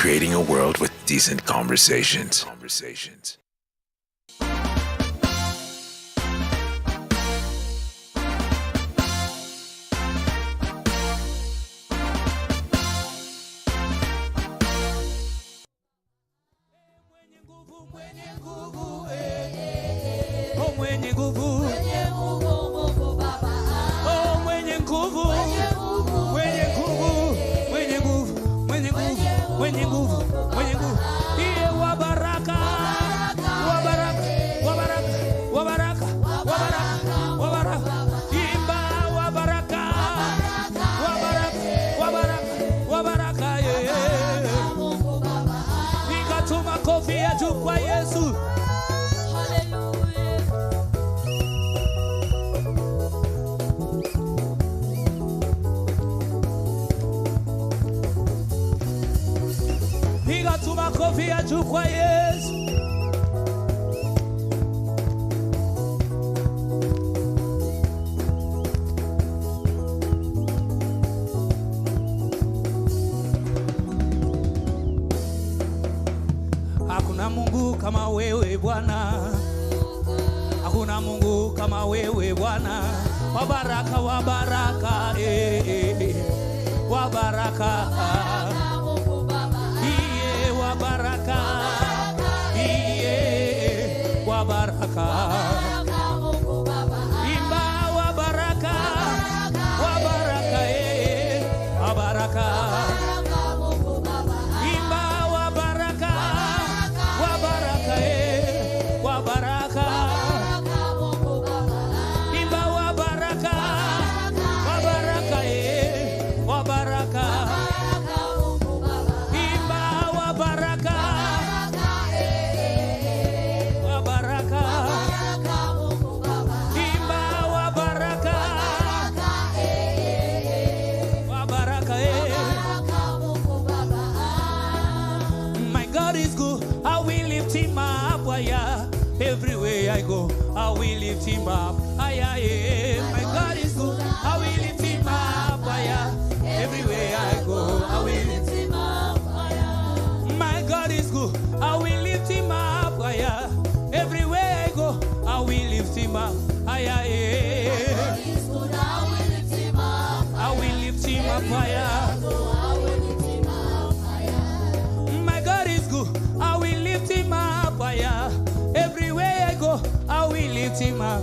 creating a world with decent conversations. Kwa Yesu hakuna Mungu kama wewe Bwana, hakuna Mungu kama wewe Bwana, wa baraka wa baraka wa baraka everywhere I go, I will lift him up. My God is good. I will lift him up. Everywhere I go, I will lift him up. My God is good. I will lift him up. Everywhere I go, I will lift him up. I will lift him up. My God is good. I will lift him up. Everywhere I go, I will lift him up.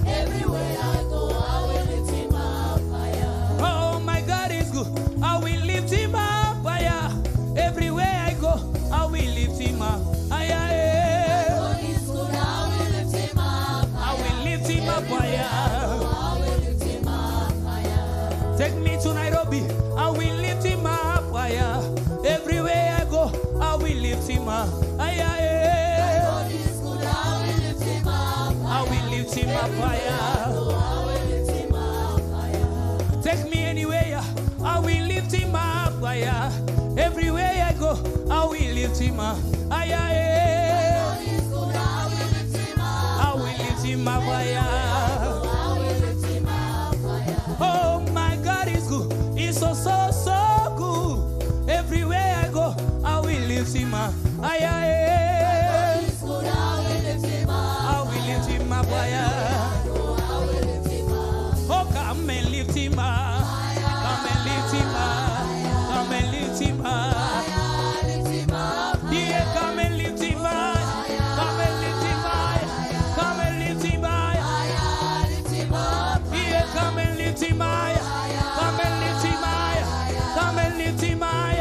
Everywhere I go, I will lift him up. Oh, my God is good. I will lift him up. Everywhere I go, I will lift him up. I will lift him up. Take me to Nairobi. I will lift him up. Everywhere I go, I will lift him up. I will lift him up. Take me anywhere, I will lift him up. Everywhere I go, I will lift him up. I will lift him up. Oh, my God is good. He's so good. Everywhere I go, I will lift him up. I will lift him up. Oh, come and lift him up. Come and lift him up. Come and lift him up. Yeah, come and lift him up. Come and lift him up. Come and lift him up. Yeah, come and lift him up. Come and lift him up. Come and lift him up.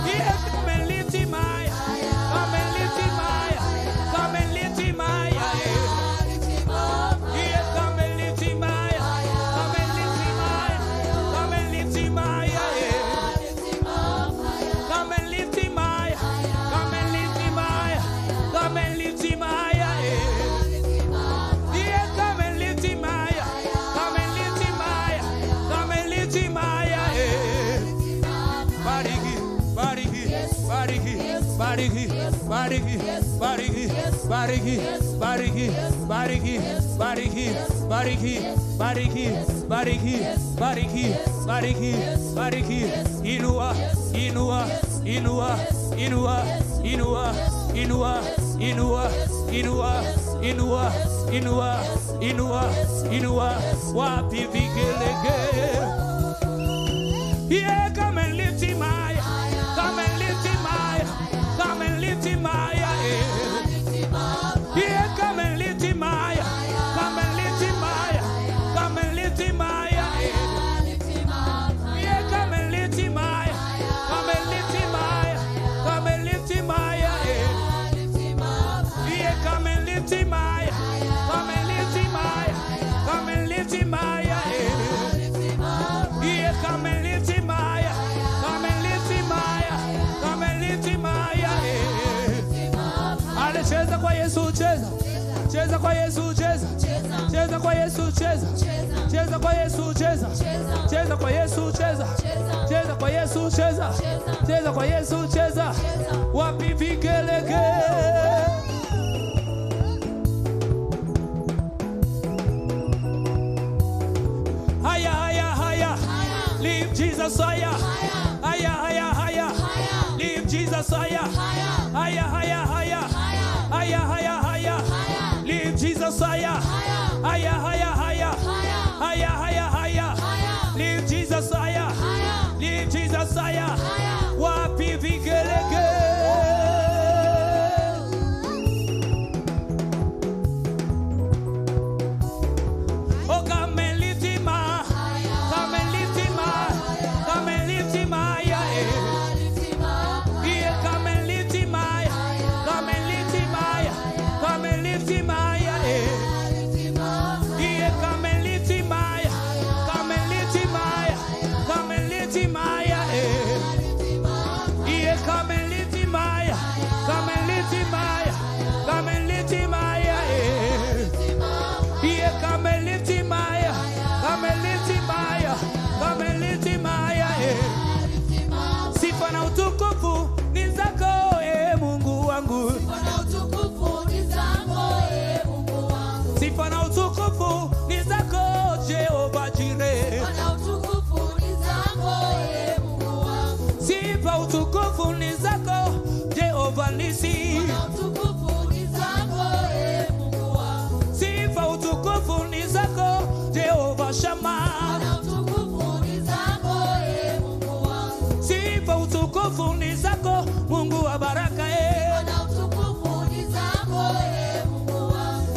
Yeah, come and lift him up. bariki, bariki, bariki, bariki, bariki, bariki, bariki, bariki, bariki, bariki, bariki, bariki, bariki, inua, inua, inua, inua, inua, inua, inua, inua, inua, inua, inua, inua, wapi vigelegele. Yeah, come and lift him higher. Come and lift him higher. Come and lift him higher. Yeah, come and lift him higher. Come and lift him higher. Come and lift him higher. Yeah, come and lift him higher. Come and lift him higher. Come and lift him higher. Yeah, come and lift him higher. Come and lift him higher. Come and lift him higher. Yeah, come and lift him higher. Come and lift him higher. Come and lift him higher. Ale cheza kwa Yesu cheza. Cheza kwa Yesu cheza. Cheza kwa Yesu cheza. Cheza kwa Yesu cheza. Cheza kwa Yesu cheza. Cheza kwa Yesu cheza. Cheza kwa Yesu cheza. Wapi vigelegele. Higher, higher, higher. Lift Jesus higher. Higher, higher, higher. Lift Jesus higher. Higher, higher, higher. Higher, higher, higher. Lift Jesus higher. Higher, higher, higher. Higher, higher, higher. Lift Jesus higher. Lift Jesus higher. Wapi vigelegele. Oh, come and lift him high. Come and lift him high. Come and lift him higher. Yeah, come and lift him high. Come and lift him higher. Come and lift him higher. Yeah, come and lift him higher. Come and lift him higher. Come and lift him higher. Yeah, come and lift him higher. Come and lift him higher. Come and lift him higher. Yeah, come and lift him higher. Come and lift him higher. Come and lift him higher. Sifa na utukufu ni zako, Mungu wangu. Sifa na utukufu ni zako, Jehova Jireh. Sifa utukufu ni zako, Jehova Nisi. Sifa utukufu ni zako, Jehova Shammah. Sifa utukufu ni zako, Mungu wa baraka.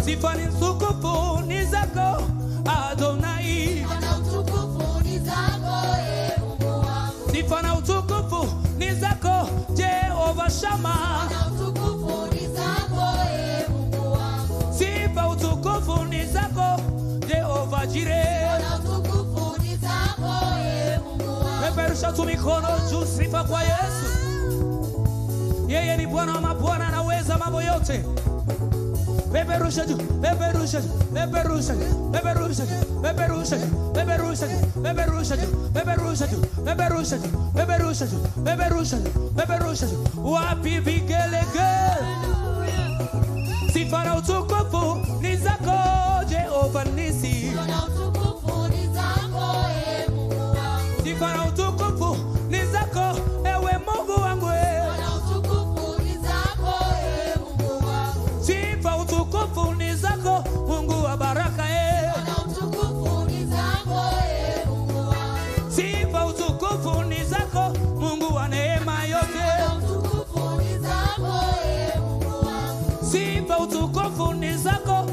Sifa ni utukufu ni zako, Adonai. Sifa na utukufu ni zako, Jehova Shammah. Sifa utukufu ni zako, Jehova Jireh. Peperusha tu mikono juu, sifa kwa Yesu. Yeye ni Bwana wa mabwana, anaweza mambo yote. Peperusha juu, peperusha juu, peperusha juu, peperusha juu, peperusha juu, peperusha juu, peperusha juu, peperusha juu, peperusha juu, peperusha juu, peperusha juu, peperusha juu. Wapi vigelegele. Sifa na utukufu ni zako, Jehova Nisi. Sifa na utukufu ni zako, ewe Mungu wangu. Sifa utukufu ni zako, Mungu wa baraka. Sifa utukufu ni zako, Mungu wa neema yote. Sifa utukufu ni zako,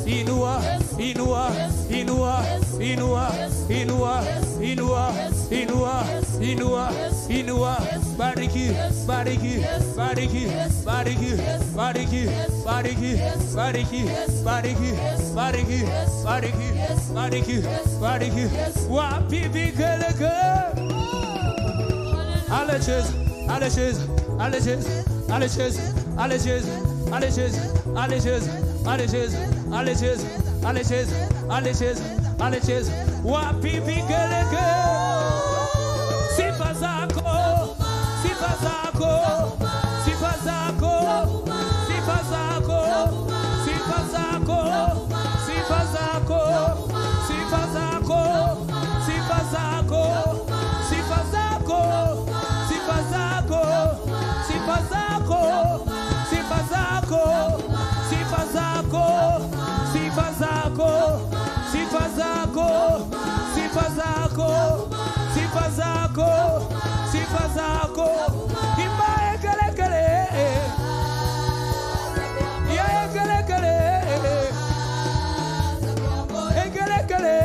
inua, inua, inua, inua, inua, inua, inua, inua, inua, inua, bariki, bariki, bariki, bariki, bariki, bariki, bariki, bariki, bariki, bariki, bariki, bariki, wapi vigelege, aleches, aleches, aleches, aleches, aleches, aleches, aleches, aleches, aleches, aleches, aleches, aleches, wapi vigelege, sifa zako, sifa zako, sifa zako, sifa zako, sifa zako, sifa zako, sifa zako, sifa zako, sifa zako, sifa zako, sifa zako, sifa zako, sifa zako, sifa zako, sifa zako, sifa zako, sifa zako, sifa zako, imba ekele kele, ya ekele kele, ekele kele,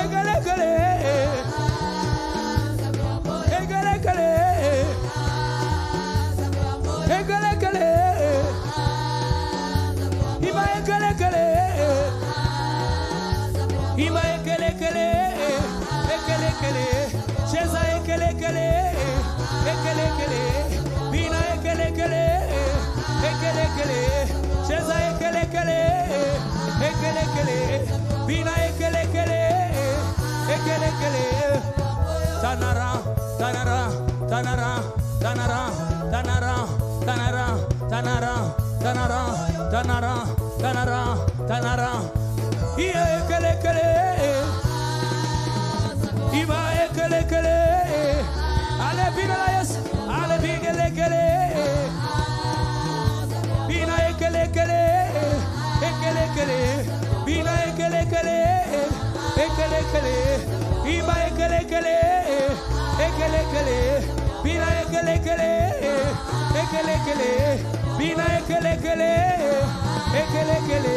ekele kele, ekele kele, ekele kele, imba ekele kele, imba ekele kele, ekele kele, cheza ekele kele, ekele kele, bina ekele kele, ekele kele, cheza ekele kele, ekele kele, bina ekele kele, ekele kele, tanara, tanara, tanara, tanara, tanara, tanara, tanara, tanara, tanara, tanara, tanara, iya ekele kele, iba ekele kele, ale bina la yes, ale bigele kele, bina ekele kele, ekele kele, bina ekele kele, ekele kele, iba ekele kele, ekele kele, bina ekele kele, ekele kele, bina ekele kele, ekele kele,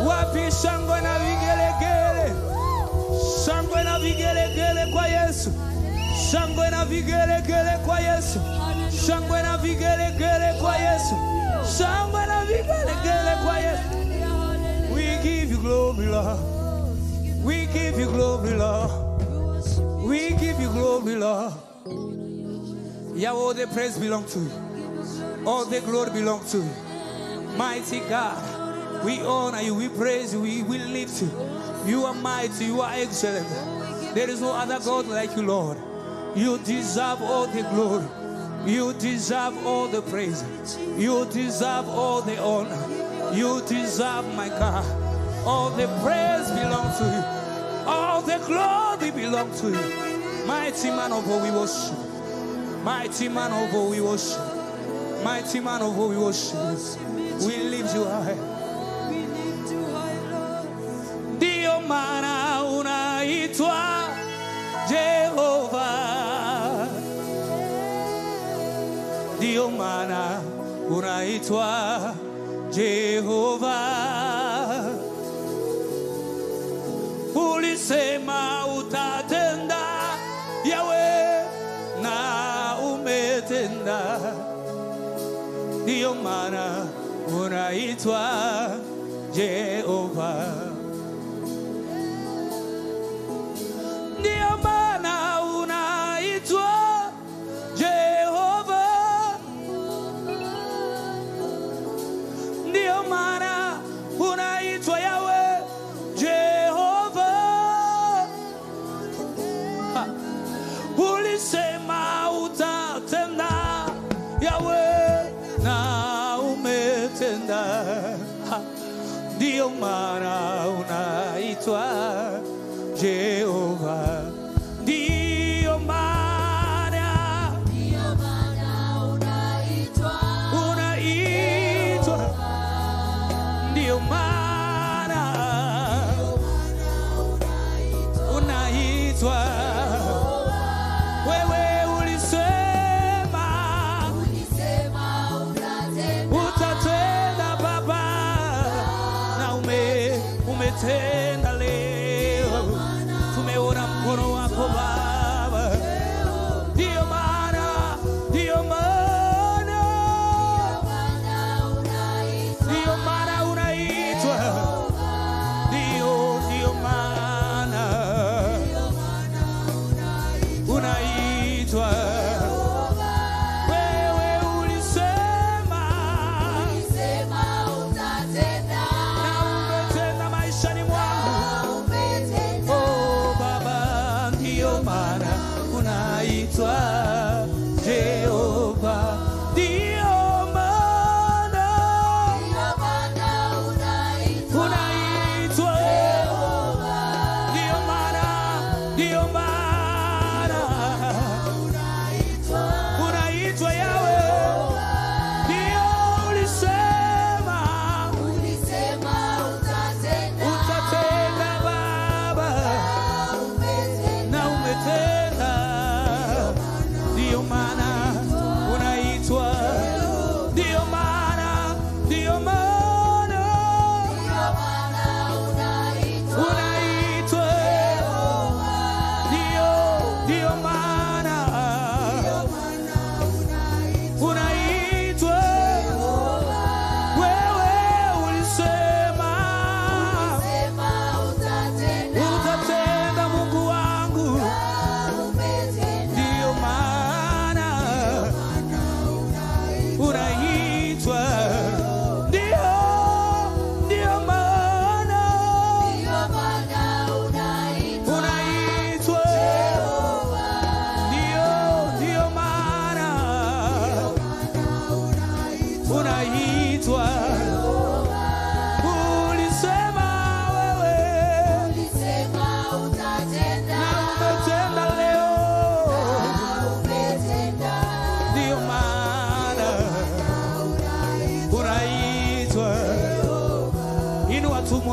wapi shangwe na vigele kele, shangwe na vigele kele kwa Yesu, shangwe na vigele kele kwa Yesu, shangwe na vigele kele kwa Yesu, shangwe na vigele kele kwa Yesu. We give you glory, Lord. We give you glory, Lord. We give you glory, Lord. Yeah, all the praise belongs to you. All the glory belongs to you. Mighty God, we honor you, we praise you, we lift you. You are mighty, you are excellent. There is no other God like you, Lord. You deserve all the glory. You deserve all the praise. You deserve all the honor. You deserve, my God. All the praise belongs to you. All the glory belongs to you. Mighty man of all we worship. Mighty man of all we worship. Mighty man of all we worship. We lift you high. Dio mana unaitwa Jehovah. Dio mana unaitwa Jehovah. Ulisema utatenda, Yahweh, na umetenda. Dio mana unaitwa Jehovah. Ndio maana unaitwa Jehovah. Ndio maana unaitwa Yahweh, Jehovah. Ulisema utatenda, Yahweh, na umetenda. Ndio maana unaitwa Jehovah. Ndio maana unaitwa, ndio maana unaitwa. Wewe ulisema utatenda,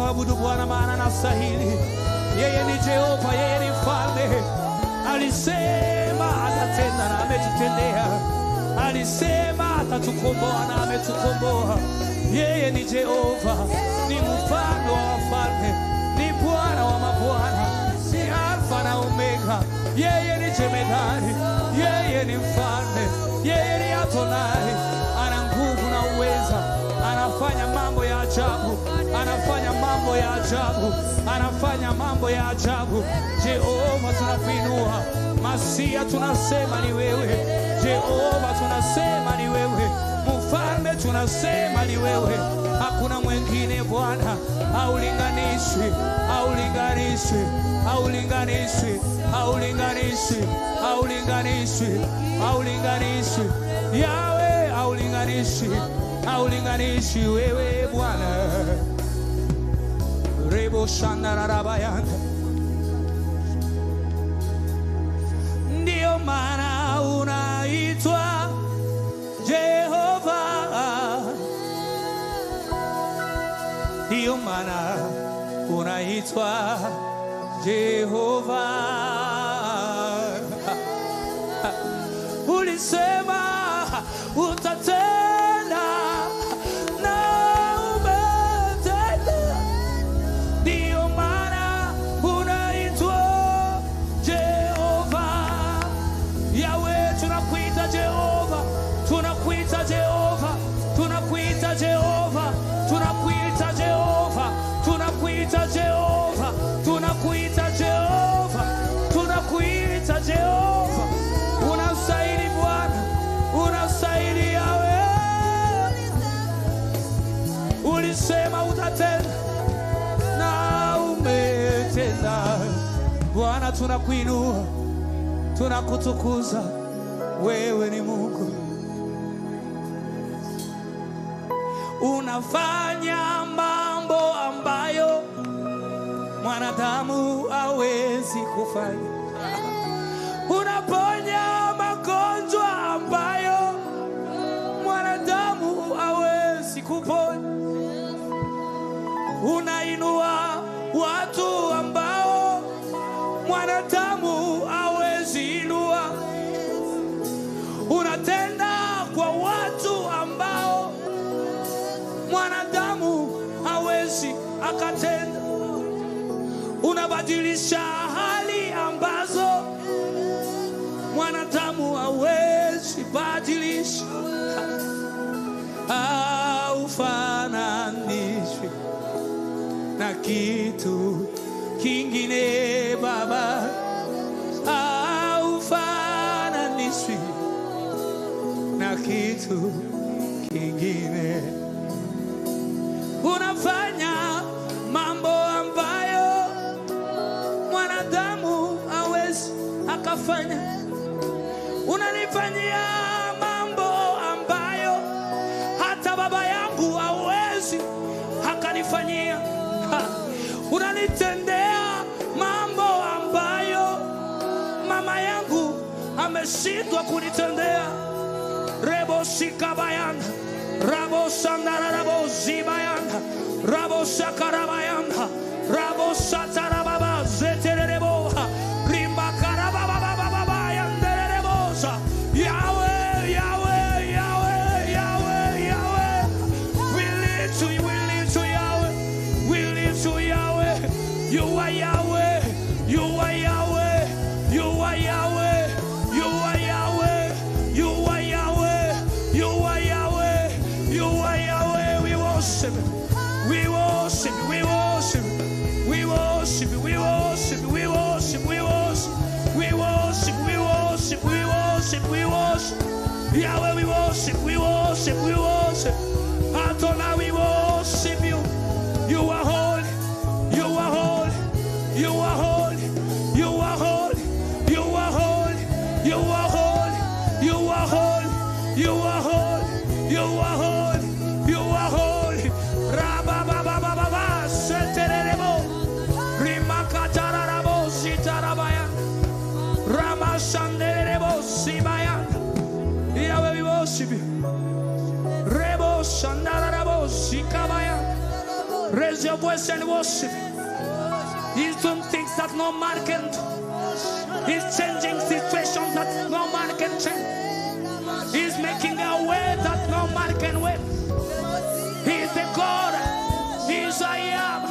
Tunamwabudu Bwana maana anastahili. Yeye ni Jehova, yeye ni mfalme. Alisema atatenda na ametutendea. Alisema atatukomboa na ametukomboa. Yeye ni Jehova, ni mfalme wa wafalme, ni Bwana wa mabwana, ni Alfa na Omega. Yeye ni jemedari, yeye ni mfalme, yeye ni Adonai. Ana nguvu na uweza, anafanya mambo ya ajabu, anafanya mambo ya ajabu, anafanya mambo ya ajabu. Jehova tunakuinua, Masia tunasema ni wewe, Jehova tunasema ni wewe, mfalme tunasema ni wewe. Hakuna mwingine Bwana, haulinganishwi, haulinganishwi, haulinganishwi, haulinganishwi, haulinganishwi, haulinganishwi. Yawe haulinganishwi, haulinganishwi wewe Bwana. Rebo shandara rabayanda. Ndio maana unaitwa Jehova, ndio maana unaitwa Jehova. Ulisema utatenda na umetenda, ndio maana unaitwa Jehova. Yawe tunakuita Jehova, tunakuita Jehova, tunakuita Jehova, tunakuita Jehova, tunakuita Jehova, tunakuita Jehova, tunakuita Jehova. Unastahili Bwana, unastahili Yawe. Ulisema utatenda na umetenda. Bwana tunakuinua, tunakutukuza, wewe ni Mungu. Unafanya mambo ambayo mwanadamu hawezi kufanya. Unaponya magonjwa ambayo mwanadamu hawezi kuponya. Unainua watu ambao mwanadamu hawezi inua. Unatenda kwa watu ambao mwanadamu hawezi akatenda. Unabadilisha hali ambazo mwanadamu hawezi badilisha. Haufananishwi na kitu kingine Baba, haufananishwi na kitu kingine. Unafanya mambo ambayo mwanadamu hawezi akafanya. Unanifanyia mambo ambayo hata baba yangu hawezi akanifanyia. Unanitendea mambo ambayo mama yangu ameshindwa kunitendea. Rebo shikabayanda, rabo sandara, rabo zibayanda, rabo shakarabayanda, rabo satarababa zeterebo, rimba karababa. Yahweh, Yahweh, Yahweh, Yahweh, Yahweh. We live to you, we live to Yahweh. We live to Yahweh. You are Yahweh. You are Yahweh. You are Yahweh. You are Yahweh. You are Yahweh. You are Yahweh. You are Yahweh. We worship you. We worship you. We worship you. We worship you. We worship you. We worship. We worship. We worship. We worship. We worship. We worship. Yahweh, we worship. We worship. We worship. Adonai, we worship you. You are holy. You are holy. You are holy. You are holy. You are holy. You are holy. You are holy. You are holy. You are holy. You are holy. Rabba baba baba baba seterebo. Rimakatara rabo sitarabaya. Rama shanderebo sibaya. Yahweh, we worship you. Rebo shandara rabo Raise your voice and worship. He's doing things that no man can do. He's changing situations that no man can change. He's making a way that no man can wait. He is the God. He is I am.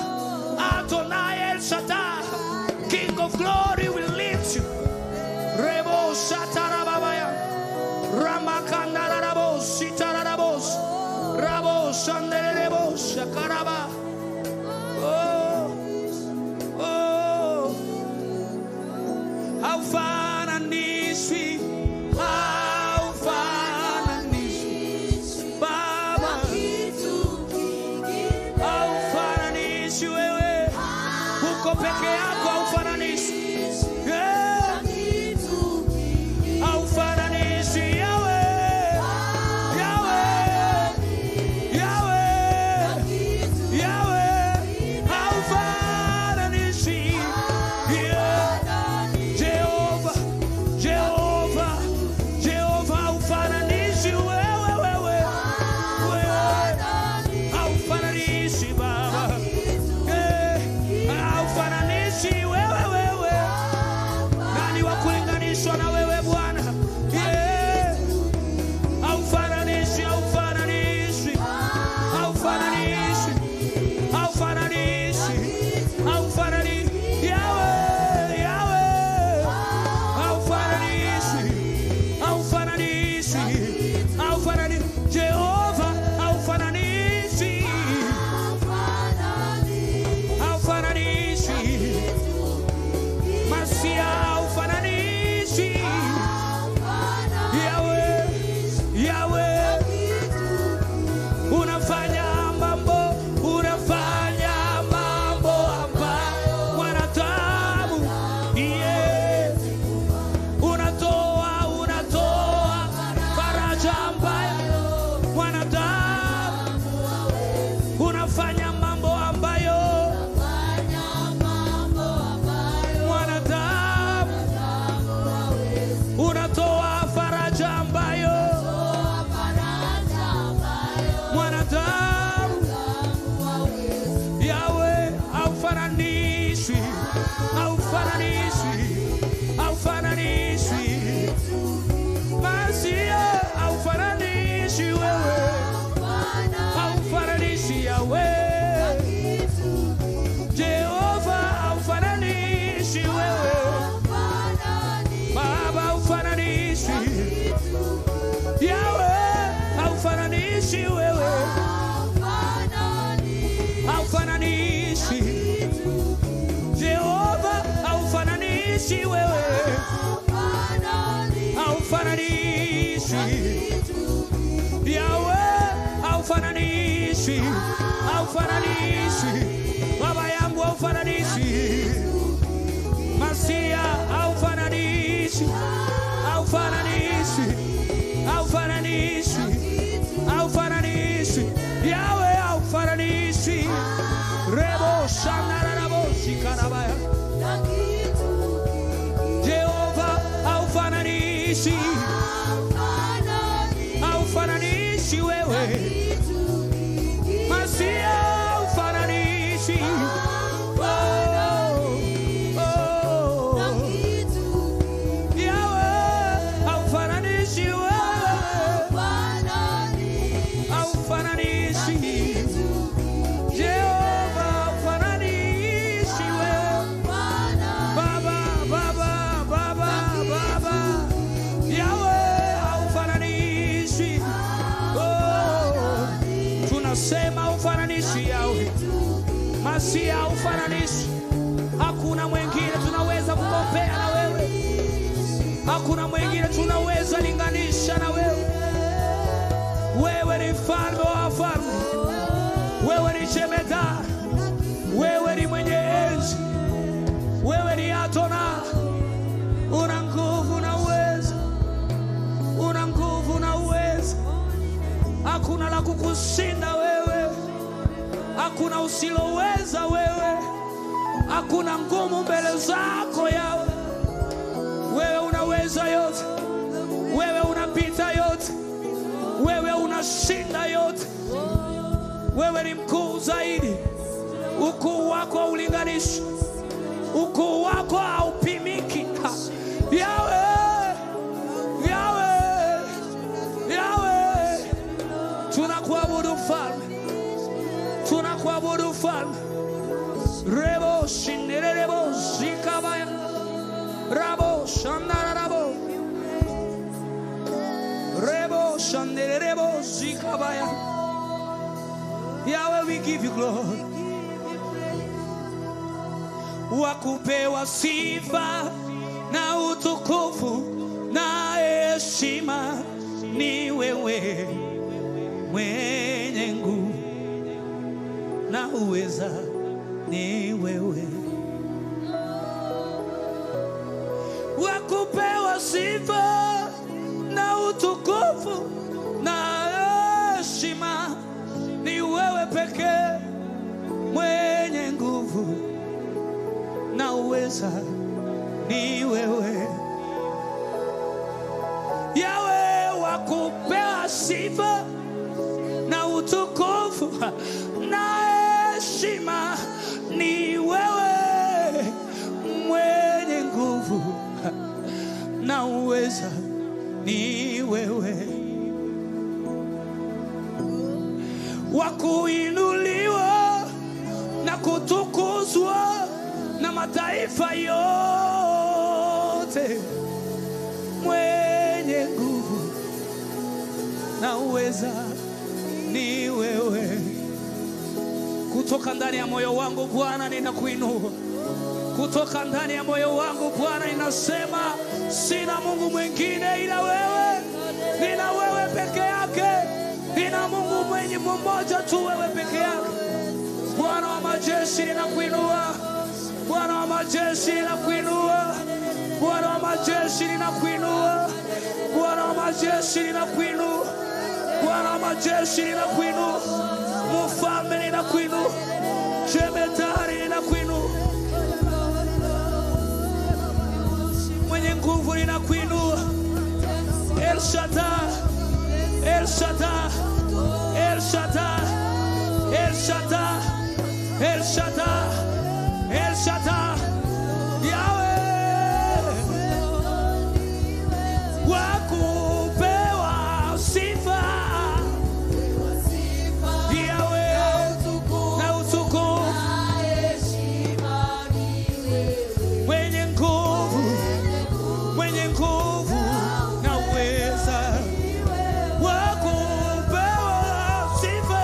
Adonai El Shaddai. King of glory will lift you. Rebo Shatarababaya. Ramakandarabos. Sitarabos. Rabo Sanderebos. Shakaraba. How far and is we? How far and is we? Baba. How far and is we? Uko peke yako how far and is we? Yeah. How far and is we? Yahweh. Yahweh. Yahweh. Yahweh. How far and is we? Baba yangu aufananishi. Masia aufananishi. Aufananishi. Aufananishi. Aufananishi. Yahweh aufananishi. Rebo shanarabo shikarabaya. Jehovah aufananishi. Aufananishi wewe. Masia ufananishi. Hakuna mwingine tunaweza kukompea na wewe. Hakuna mwingine tunaweza linganisha na wewe. Wewe ni mfalme wa wafalme. Wewe ni jemedari. Wewe ni mwenye enzi. Wewe ni Adonai. Una nguvu na uwezo. Una nguvu na uwezo. Hakuna la kukushinda wewe. Hakuna usiloweza wewe. Hakuna ngumu mbele zako yawe. Wewe unaweza yote. Wewe unapita yote. Wewe unashinda yote. Wewe ni mkuu zaidi. Ukuu wako ulinganishi, ukuu wako haupimiki. Yahweh, Yahweh, Yahweh, tunakuabudu mfalme, tunakuabudu mfalme. Rebo shinderebo zikabaya, rabo shandarabo, rebo shanderebo zikabaya. Yahweh, we give you glory. Wakupewa sifa na utukufu na heshima ni wewe, mwenye nguvu na uweza ni wewe. Wakupewa sifa na utukufu na heshima ni wewe pekee, mwenye nguvu na uweza ni wewe. Yahweh, wakupewa sifa na utukufu na heshima ni wewe, mwenye nguvu na uweza ni wewe. Wakuinuliwa na kutukuzwa na mataifa yote, mwenye nguvu na uweza ni wewe. Kutoka ndani ya moyo wangu Bwana ninakuinua, kutoka ndani ya moyo wangu Bwana ninasema sina Mungu mwingine ila wewe, nina wewe peke yake, nina Mungu mwenye mmoja tu, wewe peke yake. Bwana wa majeshi ninakuinua, Bwana wa majeshi ninakuinua, Bwana wa majeshi ninakuinua, Bwana wa majeshi ninakuinua, Bwana wa majeshi ninakuinua, Mfalme ninakuinua, Jemedari ninakuinua, mwenye nguvu ninakuinua. El Shaddai, El Shaddai, El Shaddai, El Shaddai, El Shaddai, El Shaddai. Yahweh, wakupewa sifa, Yahweh, na utukufu, mwenye nguvu, mwenye nguvu na uweza, wakupewa sifa,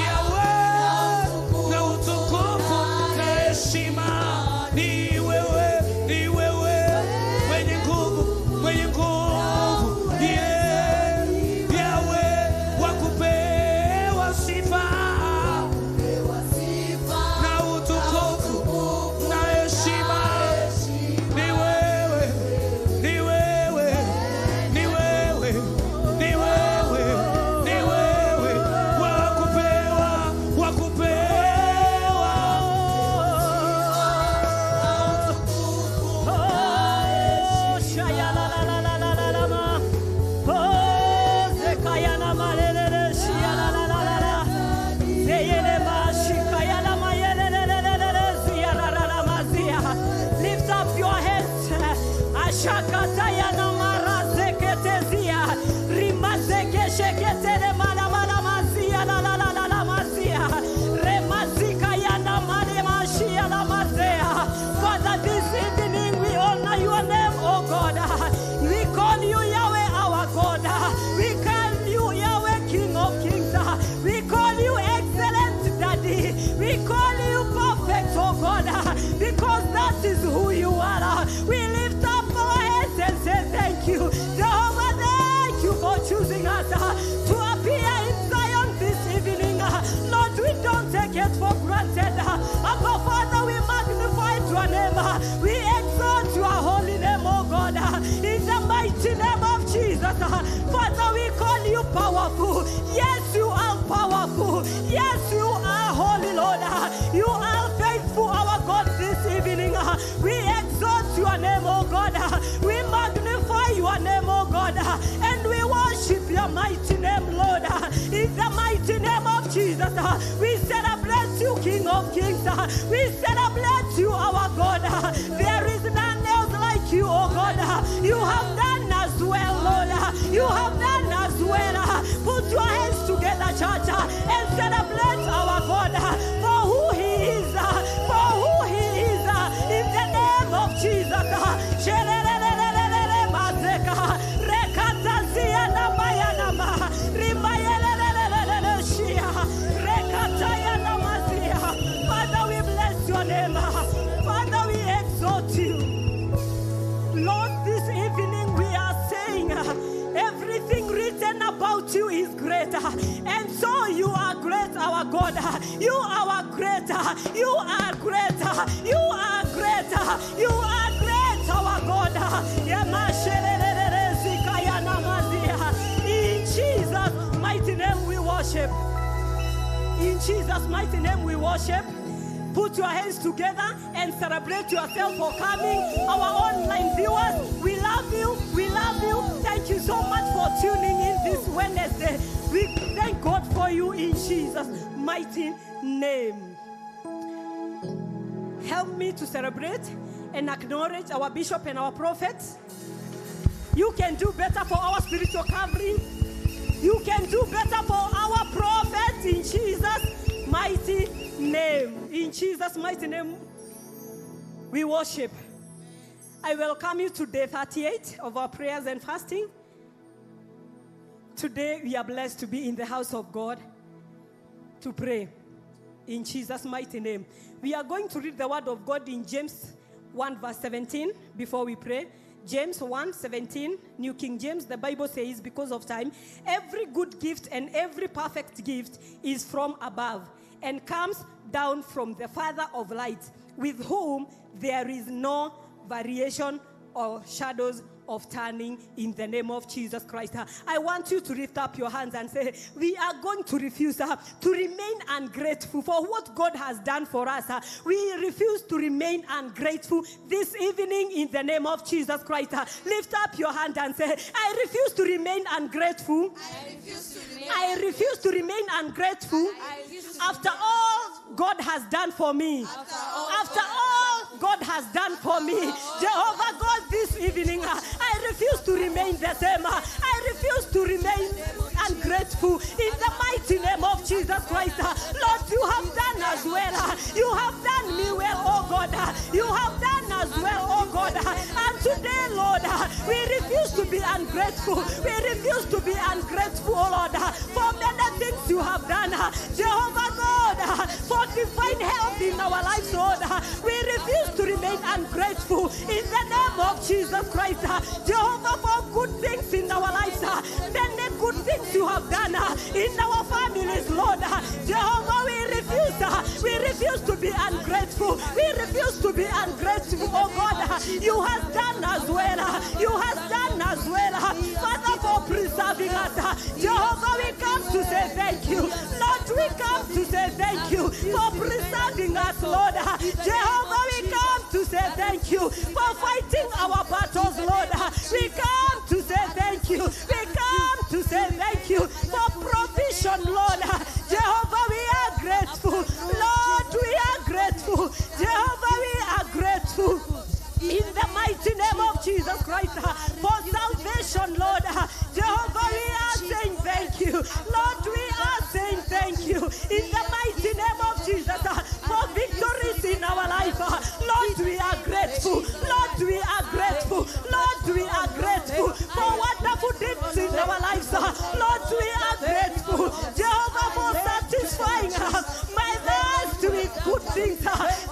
Yahweh, na utukufu na heshima ni wewe, ni wewe, mwenye nguvu, mwenye nguvu, yeah. Yahweh, wakupewa sifa na utukufu na heshima ni wewe, ni wewe, ni wewe, ni wewe, ni wewe, wakupewa, wakupewa. Lift up your heads. Ashakatayana marazeketesia. Rimazegesheketere malamalamasia la la la la la masia. Remazikayana malemashia la mazea. Father, this evening we honor your name, oh God. We call you Yahweh, our God. We call you Yahweh, King of Kings. We call you excellent Daddy. We call you perfect, oh God, because that is who you are. We lift up our heads and say thank you. Jehovah, thank you for choosing us to appear in Zion this evening. Lord, we don't take it for granted. Abba, Father, we magnify your name. We exalt your holy name, oh God, in the mighty name of Jesus. Father, we call you powerful. Yes, you are powerful. Yes, you are holy, Lord. You are faithful, our God, this evening. We exalt your name, oh God. We magnify your name, oh God. And we worship your mighty name, Lord. In the mighty name of Jesus. Jesus. We celebrate you, King of Kings. We celebrate you, our God. There is none else like you, oh God. You have done as well, Lord. You have done as well. Put your hands together, church, and celebrate our God for who He is. For who He is. In the name of Jesus. Father, we bless your name. Father, we exalt you. Lord, this evening we are saying everything written about you is great. And so you are great, our God. You are great. You are great. You are great. You are great, our God. In Jesus' mighty name we worship. In Jesus' mighty name we worship. Put your hands together and celebrate yourself for coming. Our online viewers, we love you. We love you. Thank you so much for tuning in this Wednesday. We thank God for you in Jesus' mighty name. Help me to celebrate and acknowledge our bishop and our prophets. You can do better for our spiritual covering. You can do better for our prophets in Jesus' mighty name. In Jesus' mighty name, we worship. I welcome you to day 38 of our prayers and fasting. Today, we are blessed to be in the house of God to pray. In Jesus' mighty name. We are going to read the word of God in James 1 verse 17 before we pray. James 1:17, New King James, the Bible says, because of time, every good gift and every perfect gift is from above and comes down from the Father of lights, with whom there is no variation or shadows of turning, in the name of Jesus Christ. I want you to lift up your hands and say, we are going to refuse to remain ungrateful for what God has done for us. We refuse to remain ungrateful this evening in the name of Jesus Christ. Lift up your hand and say, I refuse to remain ungrateful. I refuse to remain ungrateful after all God has done for me. After all God has done for me. Jehovah God, this evening, I refuse to remain the same. I refuse to remain ungrateful in the mighty name of Jesus Christ. Lord, you have done as well. You have done me well, oh God. You have done as well, oh God. And today, Lord, we refuse to be ungrateful. We refuse to be ungrateful, oh Lord, for many things you have done. Jehovah God, for divine help in our lives, Lord. We refuse to remain ungrateful in the name of Jesus Christ. Jehovah, for good things in our lives, many good things you have done in our families, Lord. Jehovah, we refuse to be ungrateful. We refuse to be ungrateful, oh God. You have done as well. You have done as well. Father, for preserving us. Jehovah, we come to say thank you. Lord, we come to say thank you for preserving us, Lord. Jehovah, we come to say thank you for fighting our battles, Lord. We come to say thank you. We come to say thank you for provision, Lord. Jehovah, we are grateful. Lord, we are grateful. Jehovah, we are grateful. In the mighty name of Jesus Christ, for salvation, Lord. Jehovah, we are saying thank you. Lord, we are saying thank you. In the mighty name of Jesus, for victories in our life. Lord, we are grateful. Lord, we are grateful. Lord, we are grateful for wonderful deeds in our lives. Lord, we are grateful. Jehovah, for satisfying my thirst with good things.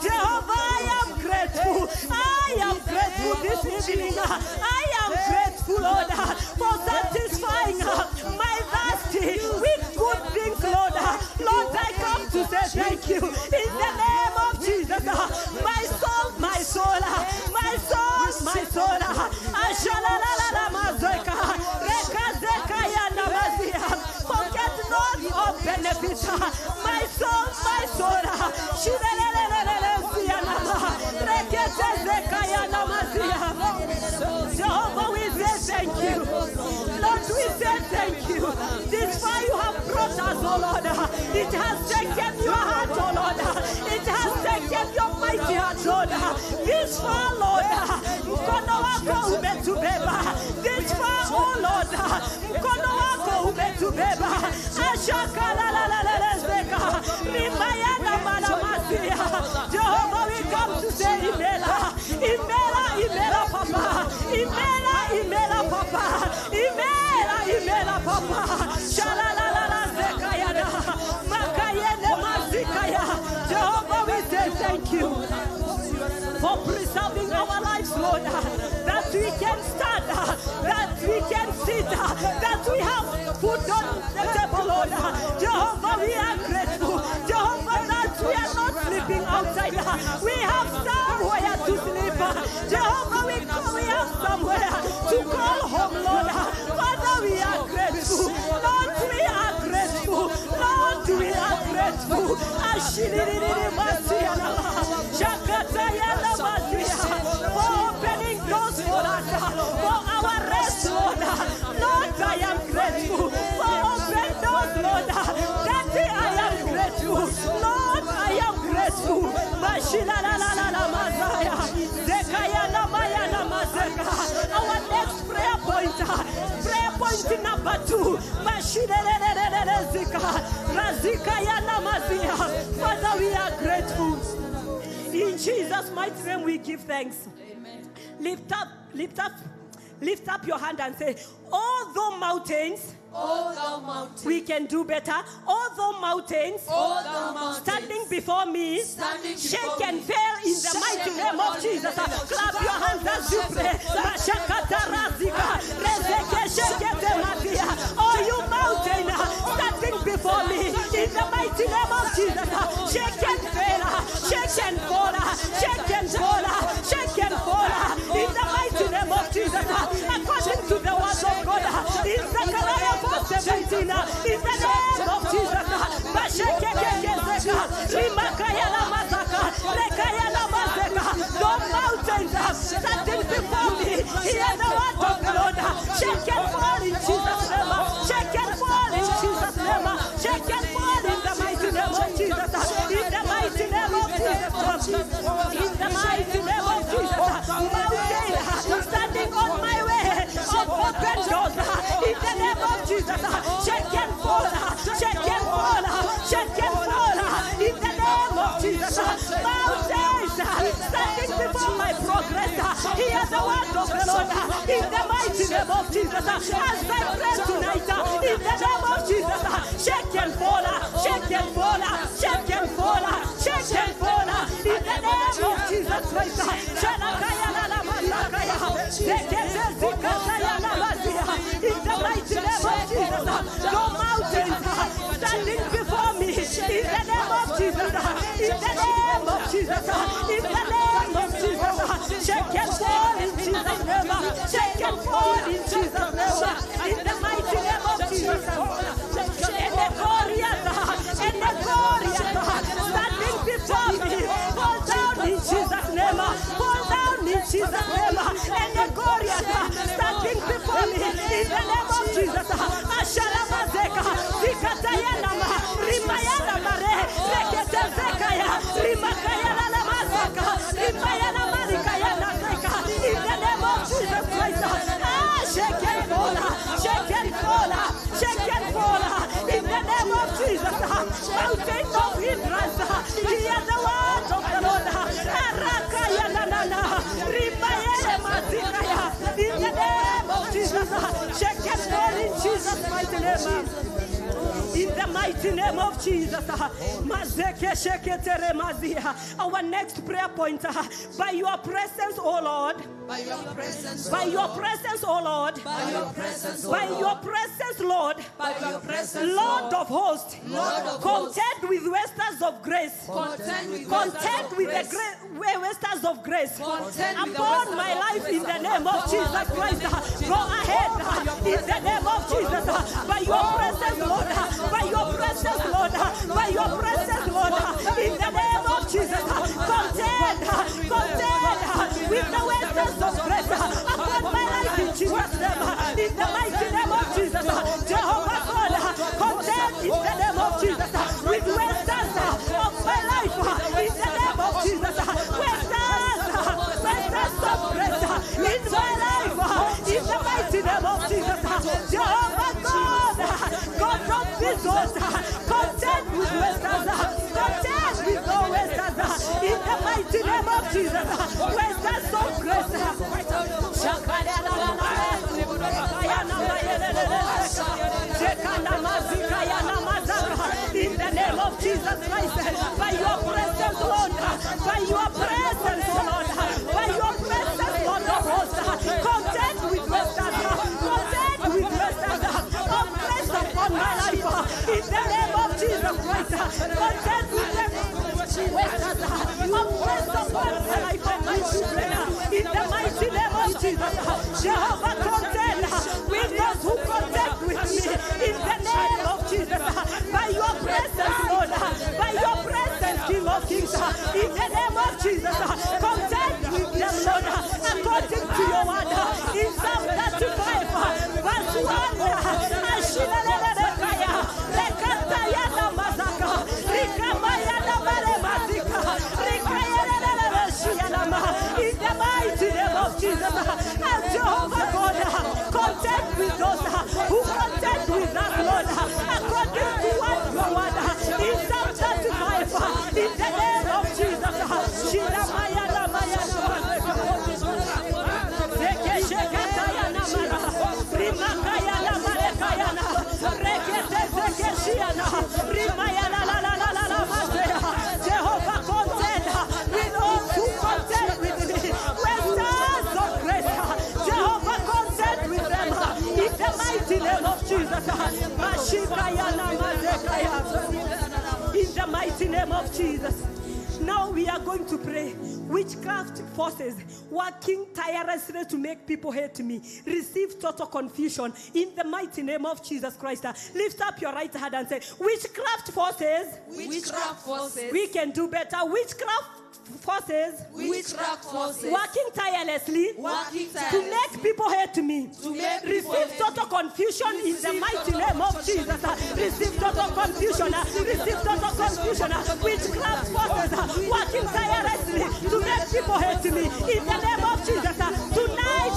Jehovah, I am grateful. I am grateful this evening. I am grateful, Lord, for satisfying my thirst with good things, Lord. Lord, I come to say thank you in the name of Jesus. My soul, my soul, my soul, my soul. Forget not of benefits. My soul, my soul. Jehovah, we say thank you. Lord, we say thank you. This far you have brought us, oh Lord. It It has taken your heart, oh Lord. It has taken your mighty heart, Lord. This far, Lord, mkono wako umetubeba. This far, oh Lord, mkono wako umetubeba. Ashakalalalalalezeka. Rimayana malamasia. Jehovah, we come to say Imela. Imela, Imela, Papa. Imela, Imela, Papa. Imela, Imela, Papa. Shalalalazekayana. Makayene mazikaya. Jehovah, we say thank you for preserving our lives, Lord, that we can stand, that we can sit, that we have food on the table, Lord. Jehovah, we are grateful. Jehovah, that we are not sleeping outside. We have somewhere to sleep. Jehovah, we have somewhere to call home, Lord. Father, we are grateful. Lord, we are grateful. Lord, we are grateful. For opening doors for us, for our rest, Lord. Lord, I am grateful. For open doors, Lord. Daddy, I am grateful. Lord, I am grateful. Our next prayer point number 2. Father, we are grateful. In Jesus' mighty name we give thanks. Amen. Lift up your hand and say, although mountains, we can do better. Although mountains, standing before me, shake and fail in the mighty name of Jesus. Clap your hands as you pray. Oh, you mountain, standing before me, in the mighty name of Jesus. Shake and fail, shake and fall, shake and fall, shake and fall, in the mighty name of Jesus. According to the word of God, in Zechariah 4:17, in the name of Jesus. No mountains standing before me. Hear the word of the Lord. Shake and fall in Jesus' name. Shake and fall in Jesus' name. Shake and fall in the mighty name of Jesus. In the mighty name of Jesus. In the mighty name of Jesus. Mountain standing on my way of open doors. In the name of Jesus. Shake and fall. Shake and fall. Shake and fall. In the name of Jesus. Mountains standing before my progress. Hear the word of the Lord. In the mighty name of Jesus. As I pray tonight. In the name of Jesus. Shake and fall. Shake and fall. Shake and fall. Shake and fall. In the name of Jesus Christ. In the mighty name of Jesus. No mountains standing before me. In the name of Jesus. In the name of Jesus. In the name of Jesus. Shake and fall in Jesus' name. Shake and fall in Jesus' name. In the mighty name of Jesus. Standing before me. Fall down in Jesus' name. Fall down in Jesus' name. And the glorious standing before me. In the name of Jesus. Ashalamazeka. Zikatayanama. Rimayana mare. Reketezekaya. Rimakayana lamazaka. Rimayana marikayana zeka. In the name of Jesus Christ. Shake and fall. Shake and fall. Shake and fall. In the name of Jesus. Mountain of hindrance. Hear the word of the Lord. Arakayanana. Rimayana mazikaya. In the name of Jesus. Shake and fall in Jesus' mighty name. In the mighty name of Jesus. Our next prayer point. By your presence, O Lord. By your presence, by your presence, O Lord. By your presence, by your presence, Lord. By your presence, Lord of hosts. Contend with wasters of grace. Contend with the wasters of grace. Upon my life in the name of Jesus Christ. Go ahead in the name of Jesus. By your presence, Lord. By your presence, Lord. By your presence, Lord. In the name of Jesus. Contend with the wasters of grace upon my life in Jesus' name. In the mighty name of Jesus. Jehovah God, contend in the name of Jesus with Jesus Christ. By your presence, Lord. By your presence, Lord. By your presence, Lord of hosts. Contend with Western. Contend with Western. Oppress upon my life. In the name of Jesus Christ. Contend with them. Western. Oppress upon my life and my children. In the mighty name of Jesus. Jehovah, contend with those who contend with me. In the name of Jesus. By your presence, Lord. By your presence, King of Kings. In the name of Jesus. Contend with them, Lord. According to your word. In Psalm 35, verse 1. In the mighty name of Jesus, and Jehovah God, contend with those who contend with us, Lord, according to what your word in Psalm 35, in the name of Jesus. Jehovah, contend with those who contend with me. Westers of grace, Jehovah, contend with them in the mighty name of Jesus. In the mighty name of Jesus. Now we are going to pray. Witchcraft forces working tirelessly to make people hate me receive total confusion in the mighty name of Jesus Christ. Lift up your right hand and say, witchcraft forces. Witchcraft forces. We can do better. Witchcraft forces. Witchcraft forces. Working tirelessly to make people hate me. Receive total confusion in the mighty name of Jesus. Receive total confusion. Receive total confusion. Witchcraft forces working tirelessly to make people hate me in the name of Jesus. Tonight,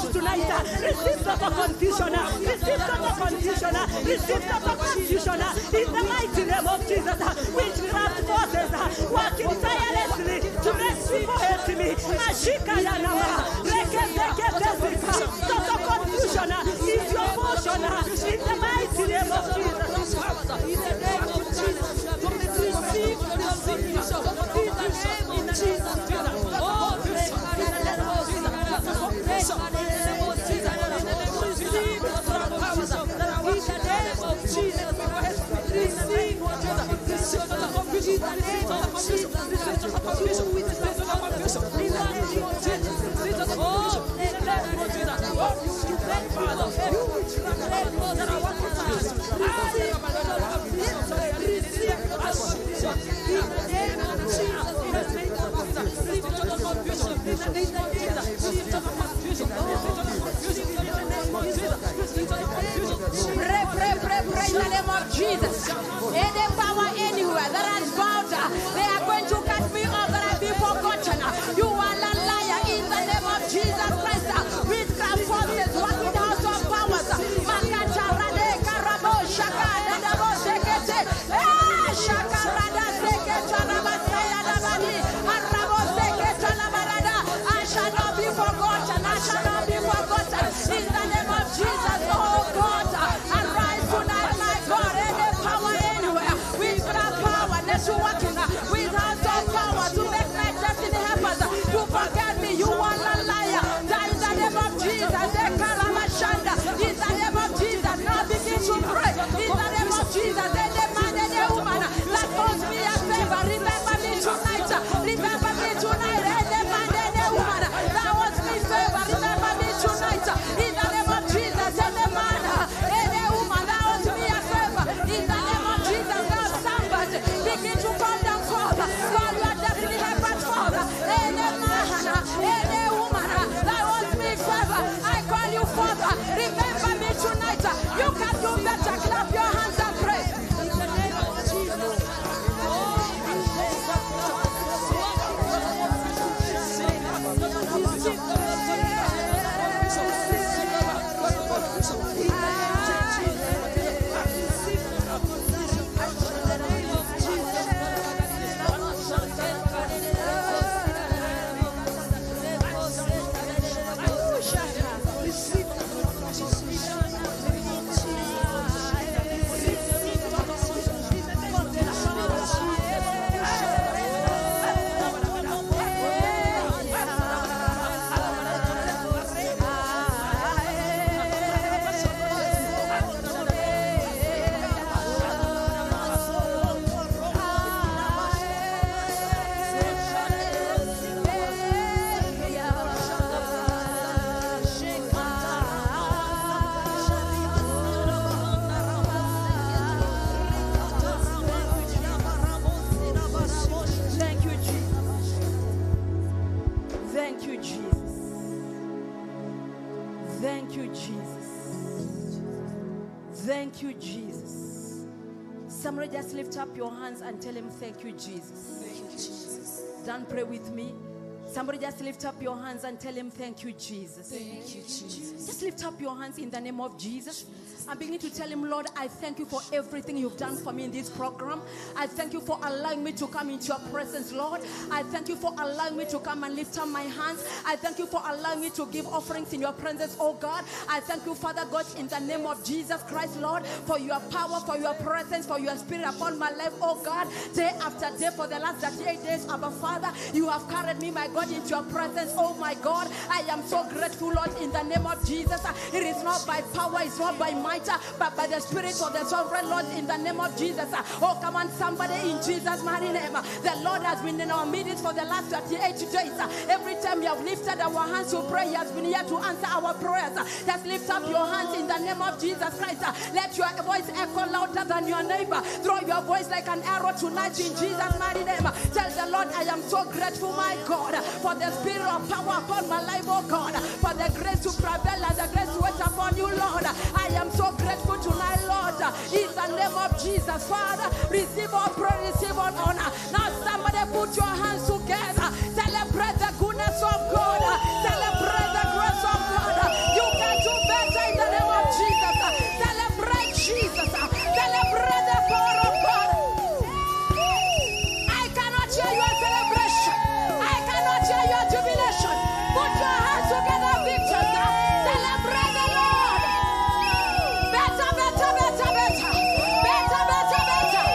receive total confusion. Receive total confusion. Receive total confusion in the mighty name of Jesus. Witchcraft forces working tirelessly to make people hate me. Total confusion is your portion in the mighty name of Jesus. In the name of Jesus, receive the confusion in the name of Jesus. Pray in the name of Jesus. Any power anywhere that has vowed they are going to cut me off, that I be forgotten. You are a liar in the name of Jesus Christ. Witchcraft forces working house of powers. Makatarade karabo shaka dadabo sekete. Shaka rada sekete rabasaya dabadi. Arabo sekete labarada. I shall not be forgotten. I shall not be forgotten. In the name of Jesus, oh God, arise tonight, my God. Any power anywhere, witchcraft power, that's working with house of power to make my destiny happen. To forget me, you are a liar. Die in the name of Jesus. In the name of Jesus, now begin to pray. In the name of Jesus, any man, any woman that owes me a favor, remember me tonight. Remember me tonight. Any man, any woman that owes me favor, remember me tonight. In the name of Jesus, any man, any woman that owes me a favor, in the name of Jesus, now somebody begin to call them forth. Call your destiny helpers forth. Any man, any woman that owes me favor, I call you forth. Remember me tonight. You can do better. Clap your hands and pray. In the name of Jesus. Thank you, Jesus. Somebody just lift up your hands and tell him, thank you, Jesus. Thank you, Jesus. Don't pray with me. Somebody just lift up your hands and tell him, thank you, Jesus. Thank you, Jesus. Just lift up your hands in the name of Jesus. And begin to tell him, Lord, I thank you for everything you've done for me in this program. I thank you for allowing me to come into your presence, Lord. I thank you for allowing me to come and lift up my hands. I thank you for allowing me to give offerings in your presence, oh God. I thank you, Father God, in the name of Jesus Christ, Lord, for your power, for your presence, for your spirit upon my life, oh God. Day after day, for the last 38 days, Abba Father, you have carried me, my God, into your presence, oh my God. I am so grateful, Lord, in the name of Jesus. It is not by power, it's not by might, but by the Spirit of the Sovereign Lord, in the name of Jesus. Oh, come on, somebody, in Jesus' mighty name. The Lord has been in our midst for the last 38 days. Every time we have lifted our hands to pray, He has been here to answer our prayers. Just lift up your hands in the name of Jesus Christ. Let your voice echo louder than your neighbor. Throw your voice like an arrow tonight in Jesus' mighty name. Tell the Lord, I am so grateful, my God, for the spirit of power upon my life, oh God, for the grace to prevail and the grace to wait upon you, Lord. I am so grateful tonight, Lord, in the name of Jesus. Father, receive all praise, receive all honor. Now somebody put your hands together. Celebrate the goodness of God. Celebrate the grace of God. You can do better in the name of Jesus. Celebrate Jesus. Celebrate the power of God. I cannot hear your celebration. I cannot hear your jubilation. Put your hands together, victors. Celebrate the Lord. Better, better, better, better. Better, better, better.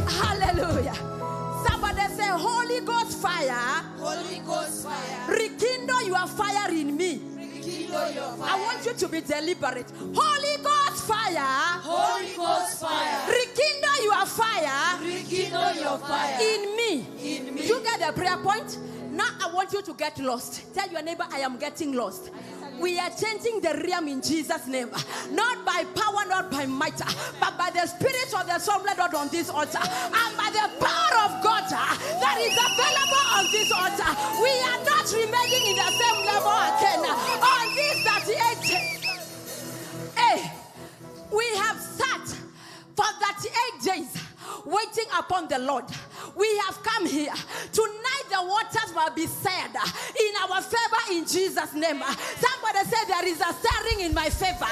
Hallelujah. Somebody say, Holy Ghost fire. Holy Ghost fire. Rekindle your fire in me. Rekindle your fire. I want you to be deliberate. Holy Ghost fire. Holy Ghost fire. Rekindle your fire Rekindle your fire. in me. In me. You get the prayer point? Now I want you to get lost. Tell your neighbor, I am getting lost. We are changing the realm in Jesus' name. Not by power, not by might, but by the Spirit of the Sovereign Lord on this altar. And by the power of God that is available on this altar. We are not remaining in the same level again. On this 38 days. Hey, we have sat for 38 days waiting upon the Lord. We have come here. Tonight the waters will be stirred in our favor in Jesus' name. Somebody say there is a stirring in my favor.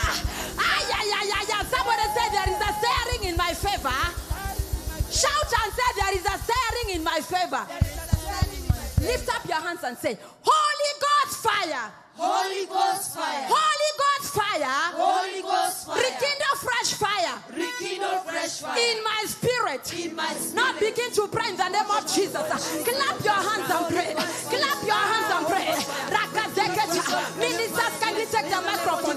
Somebody say there is a stirring in my favor. Shout and say there is a stirring in my favor. Lift up your hands and say, Holy Ghost fire. Holy Ghost fire. Holy Ghost fire. Holy Ghost fire. Rekindle fresh fire. Rekindle fresh fire. In my spirit. In my spirit. Now begin to pray in the name of Jesus. Clap your hands and pray. Clap your hands and pray. Ministers, can you take the microphone?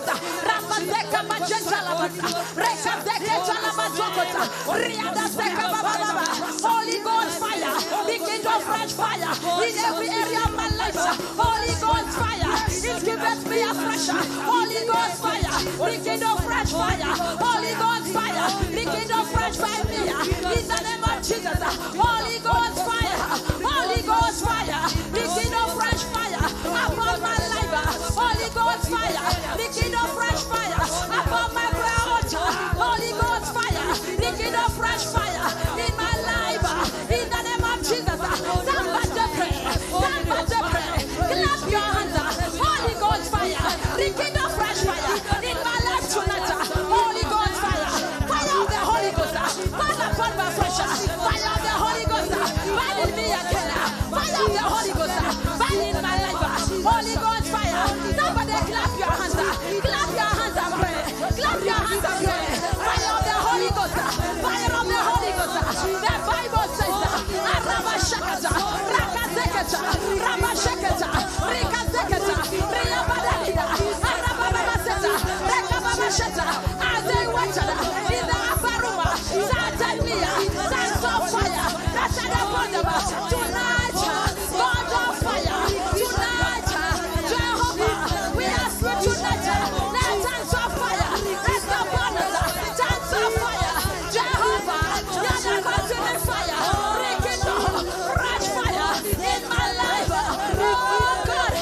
Holy Ghost fire. Rekindle fresh fire in every area of my life. Holy Ghost fire. It gives me a fresh. Holy Ghost fire. Rekindle fresh fire. Holy Ghost fire. Rekindle fresh fire. In the name of Jesus. Holy Ghost fire. Holy Ghost fire. Rekindle fresh fire upon my life. Holy Ghost fire. Rekindle fresh fire upon my prayer altar. Holy Ghost fire. Rekindle fresh fire in my life. In the name of Jesus. Somebody pray. Somebody pray. Clap your hands. Holy Ghost fire. Rekindle fresh fire in my life tonight. Holy Ghost fire. Fire of the Holy Ghost. Fall upon my flesh. Fire of the Holy Ghost. Burn in me again. Fire of the Holy Ghost. Burn in my life. Holy Ghost fire. Somebody clap your hands. Clap your hands and pray. Clap your hands and pray. Fire of the Holy Ghost. Fire of the Holy Ghost. The Bible says, Arabashakata, Rakazekata, Ramashakata, Rikazekata, Riabadalida, Arababaseta, Rekababasheta, as they waited in the upper room, suddenly, sons of fire, that's an abundance. Tonight, God of fire, tonight, Jehovah, we ask you tonight, let sons of fire, rest upon us, sons of fire, Jehovah, you're the consuming fire, rekindle, fresh fire in my life, oh God,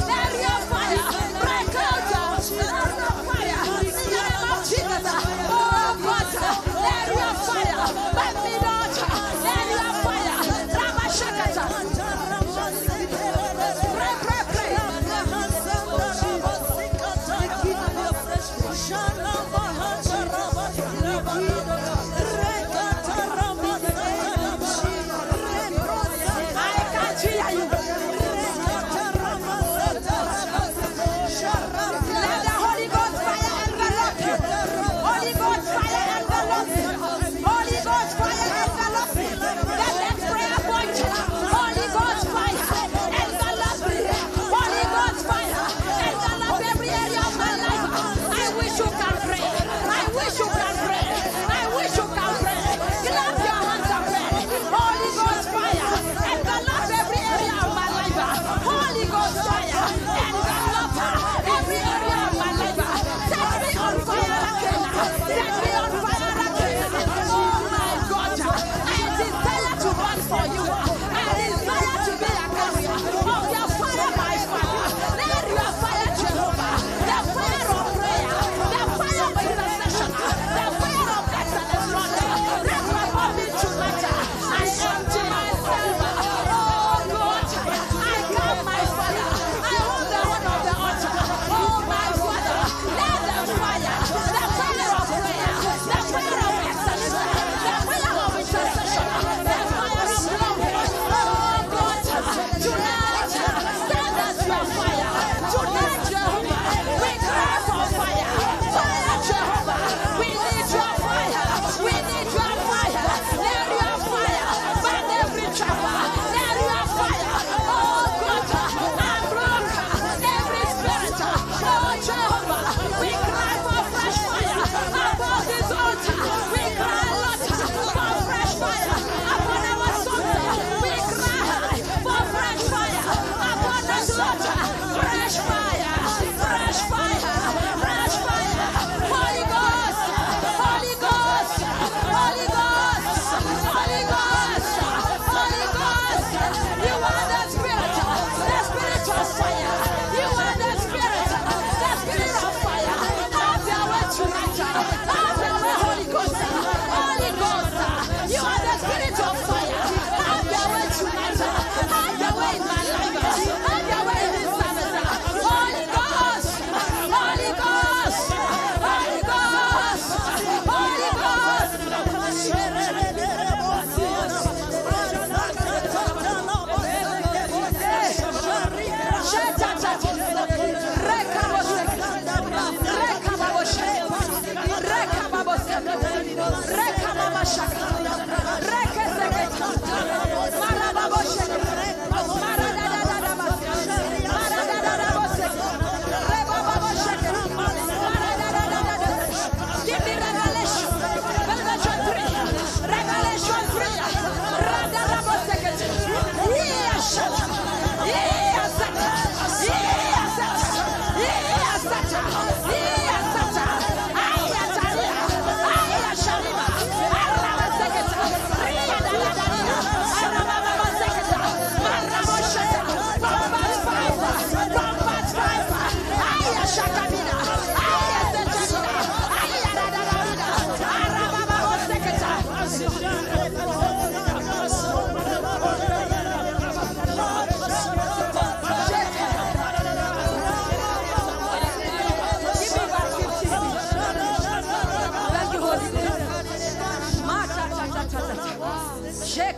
let your fire break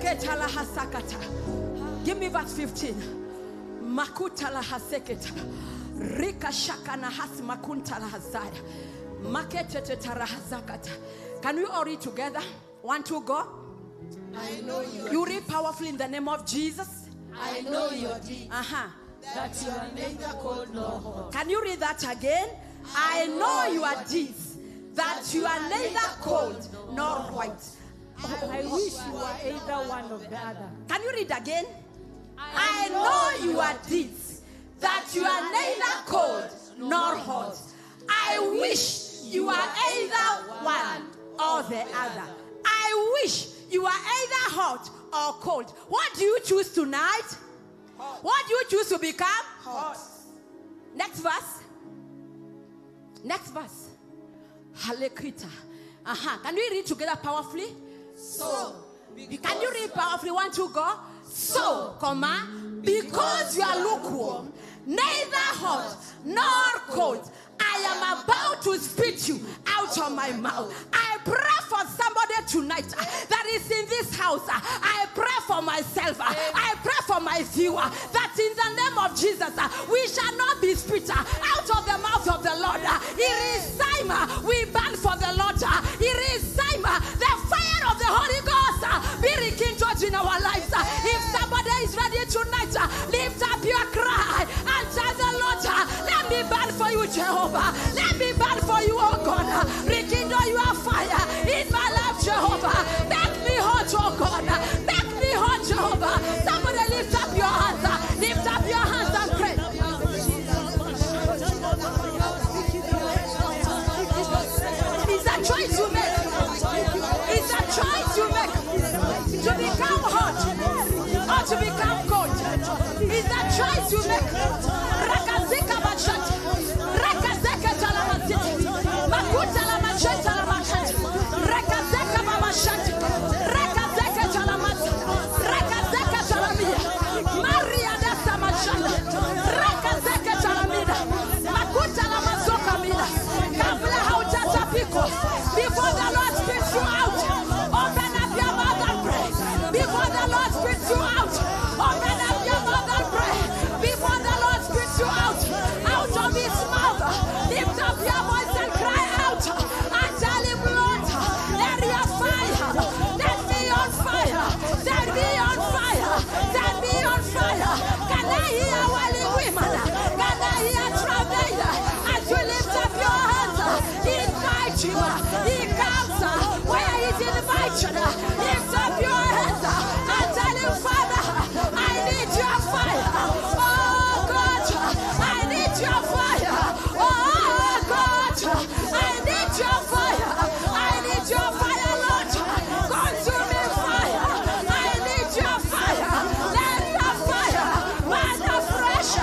Reketala hasakata. Give me verse 15. Makutala haseketa. Rika shakana has makuntala hazaya. Maketete tarahazakata. Can we all read together? 1, 2, go. I know You read powerfully in the name of Jesus. I know your deeds. That you are neither cold nor hot. Can you read that again? I know your deeds, that you are neither cold nor white. I wish you were either one or the other. Can you read again? I know your deeds, that you are neither cold nor hot. I wish you are either one or the other. I wish you are either hot or cold. What do you choose tonight? What do you choose to become? Hot. Next verse. Next verse. Hallelujah. Can we read together powerfully? So, Can you read powerfully? 1, 2, go. So, comma, because you are lukewarm, neither hot nor cold, I am about to spit you out of my mouth. I pray for somebody tonight that is in this house. I pray for myself. I pray for my viewer that in the name of Jesus, we shall not be spit out of the mouth of the Lord. It is time we ban for the Lord. It is time the fire of the Holy Ghost be rekindled in our lives. If somebody is ready tonight, lift up your cry and tell the Lord, let me ban for you, Jehovah. Let me burn for you, oh God. Rekindle your fire in my life, Jehovah. Make me hot, oh God. Make me hot, Jehovah. Somebody lift up your hands. Lift up your hands and pray. It's a choice you make. It's a choice you make. To become hot or to become cold. It's a choice you make. Rakazika bachat. Rakazeka talamatiti. Makuta la macheta la machete. Rakazeka babashati. Rakazeka talamata. Rakazeka talamia. Maria dasa machanda. Rakazeka talamida. Makuta la mazoka mida. Kabla haujatapiko. Before the Lord spits you out, open up your mouth and pray. Before the Lord spits you out, open up your mouth and pray. Before the Lord spits you out of his mouth, lift up your voice and cry out and tell him, Lord, let your fire, set me on fire, set me on fire, set me on fire. Can I hear wailing women? Can I hear travailer? As you lift up your hands, invite him. He comes where he's invited. Lift up your hands and tell him, Father, I need your fire. Oh God, I need your fire. Oh God, I need your fire. I need your fire, Lord. Consuming fire. I need your fire. Let your fire burn afresh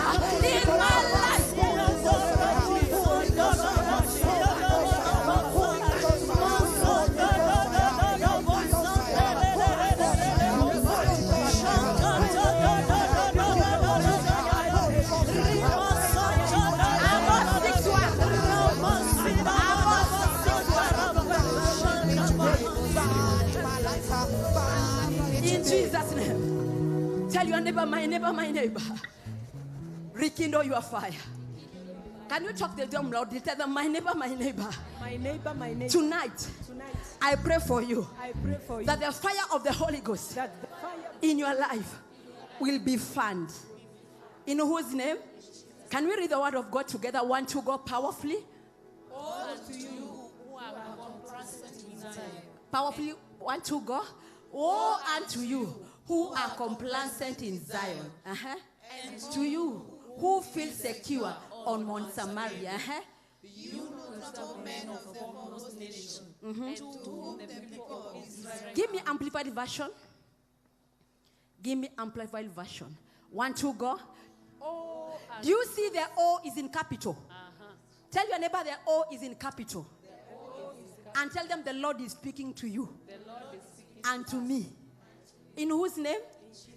in my life. In Jesus' name. Tell your neighbor, my neighbor, my neighbor. Rekindle your fire. Can you talk to them loudly? Tell them, my neighbor, my neighbor. My neighbor, my neighbor. Tonight, I pray for you. I pray for you That the fire of the Holy Ghost that the fire in your life will be fanned. In whose name? Can we read the word of God together? 1, 2, go powerfully. all to you who are complacent in Zion. Powerfully. 1, 2, go. Woe unto you who are complacent in Zion. And To you who feel secure on Mount Samaria. you notable men of the foremost nation, to whom the people of Israel Give me amplified version. Give me amplified version. 1, 2, go. Do you see the O is in capital? Tell your neighbor the O is in capital. And tell them the Lord is speaking to you. And to me. In whose name?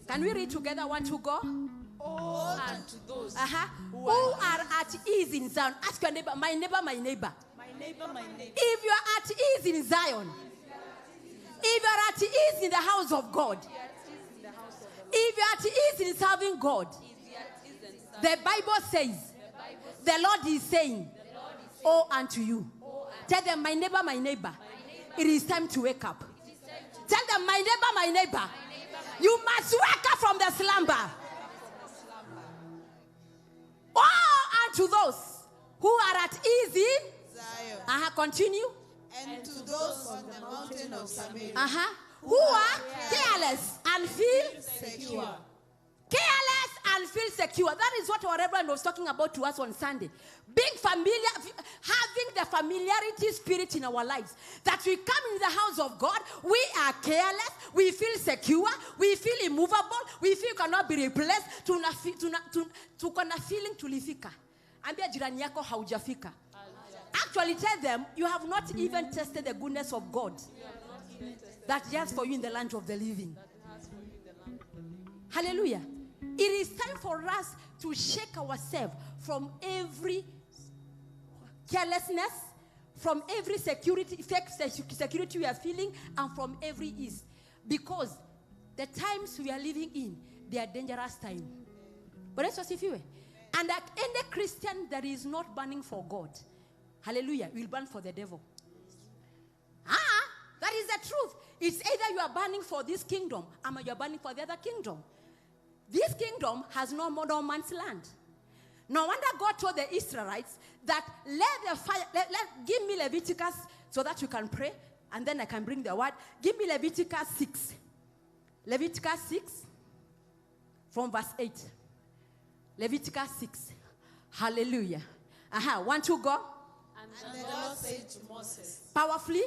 Can we read together? 1, 2, go. and to those Who are at ease in Zion. Ask your neighbor, my neighbor, my neighbor. my neighbor, If you are at ease in Zion, if you are at ease in the house of God, If you are at ease in serving God, the Bible says, the Lord is saying, oh, unto you. Tell them, my neighbor, it is time to wake up. Tell them, my neighbor, you must wake up from the slumber. Oh, unto those who are at ease in Zion. Continue. And to those on the mountain of Samaria. Who are careless and feel secure. Careless and feel secure. That is what our Reverend was talking about to us on Sunday. Being familiar, having the familiarity spirit in our lives. That we come in the house of God, we are careless, we feel secure, we feel immovable, we feel cannot be replaced. Tukona feeling tulifika. Ambia jirani yako haujafika. Actually tell them, you have not even tested the goodness of God that he has for you in the land of the living. Hallelujah. It is time for us to shake ourselves from every carelessness, from every fake security we are feeling, and from ease. Because the times we are living in, they are dangerous times. But let's just see. And like any Christian that is not burning for God, hallelujah, will burn for the devil. That is the truth. It's either you are burning for this kingdom, or you are burning for the other kingdom. This kingdom has no man's land. No wonder God told the Israelites that let the fire, give me Leviticus so that you can pray, and then I can bring the word. Give me Leviticus 6. Leviticus 6 from verse 8. Leviticus 6. Hallelujah. 1, 2, go. And the Lord said to Moses. Powerfully.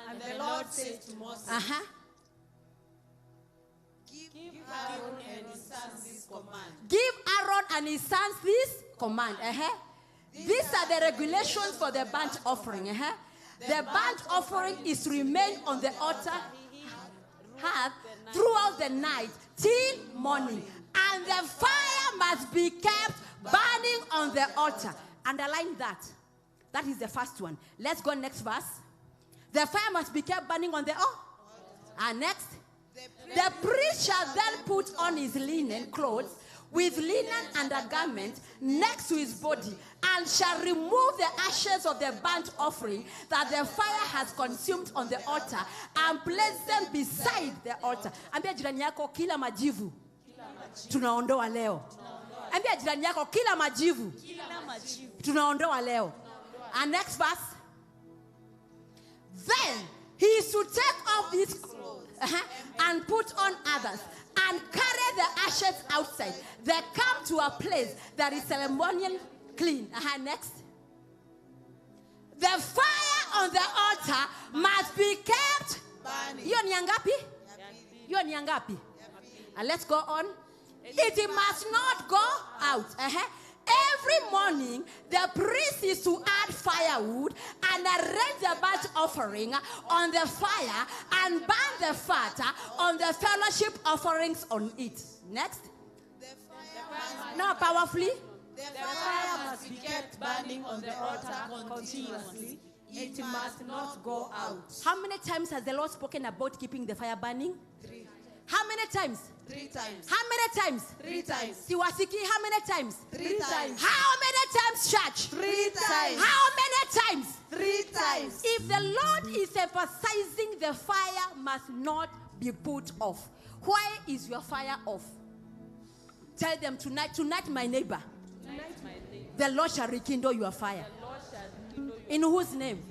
And the Lord said to Moses. Give Aaron and his sons this command. Give Aaron and his sons this command. These are the regulations for the burnt offering. The burnt offering is to remain on the altar throughout the night till morning. And the fire must be kept burning on the altar. Underline that. That is the first one. Let's go next verse. The fire must be kept burning on the altar. And next. The priest shall then put on his linen clothes with linen undergarment next to his body, and shall remove the ashes of the burnt offering that the fire has consumed on the altar, and place them beside the altar. Ambia jirani yako kila majivu tunaondoa leo. Ambia jirani yako kila majivu tunaondoa leo. And next verse. Then he is to take off his clothes and put on others, and carry the ashes outside. They come to a place that is ceremonial clean. Next. The fire on the altar must be kept burning. Hiyo ni ngapi? Let's go on. It must not go out. Every morning, the priest is to add firewood and arrange the burnt offering on the fire and burn the fat on the fellowship offerings on it. Next. Now, powerfully. The fire must be kept burning on the altar continuously. It must not go out. How many times has the Lord spoken about keeping the fire burning? 3. How many times? 3 times. How many times? 3 times. Siwasiki, how many times? 3 times. How many times, church? 3 times. How many times? 3 times. If the Lord is emphasizing the fire must not be put off, why is your fire off? Tell them tonight, my neighbor, the Lord shall rekindle your fire. In whose name?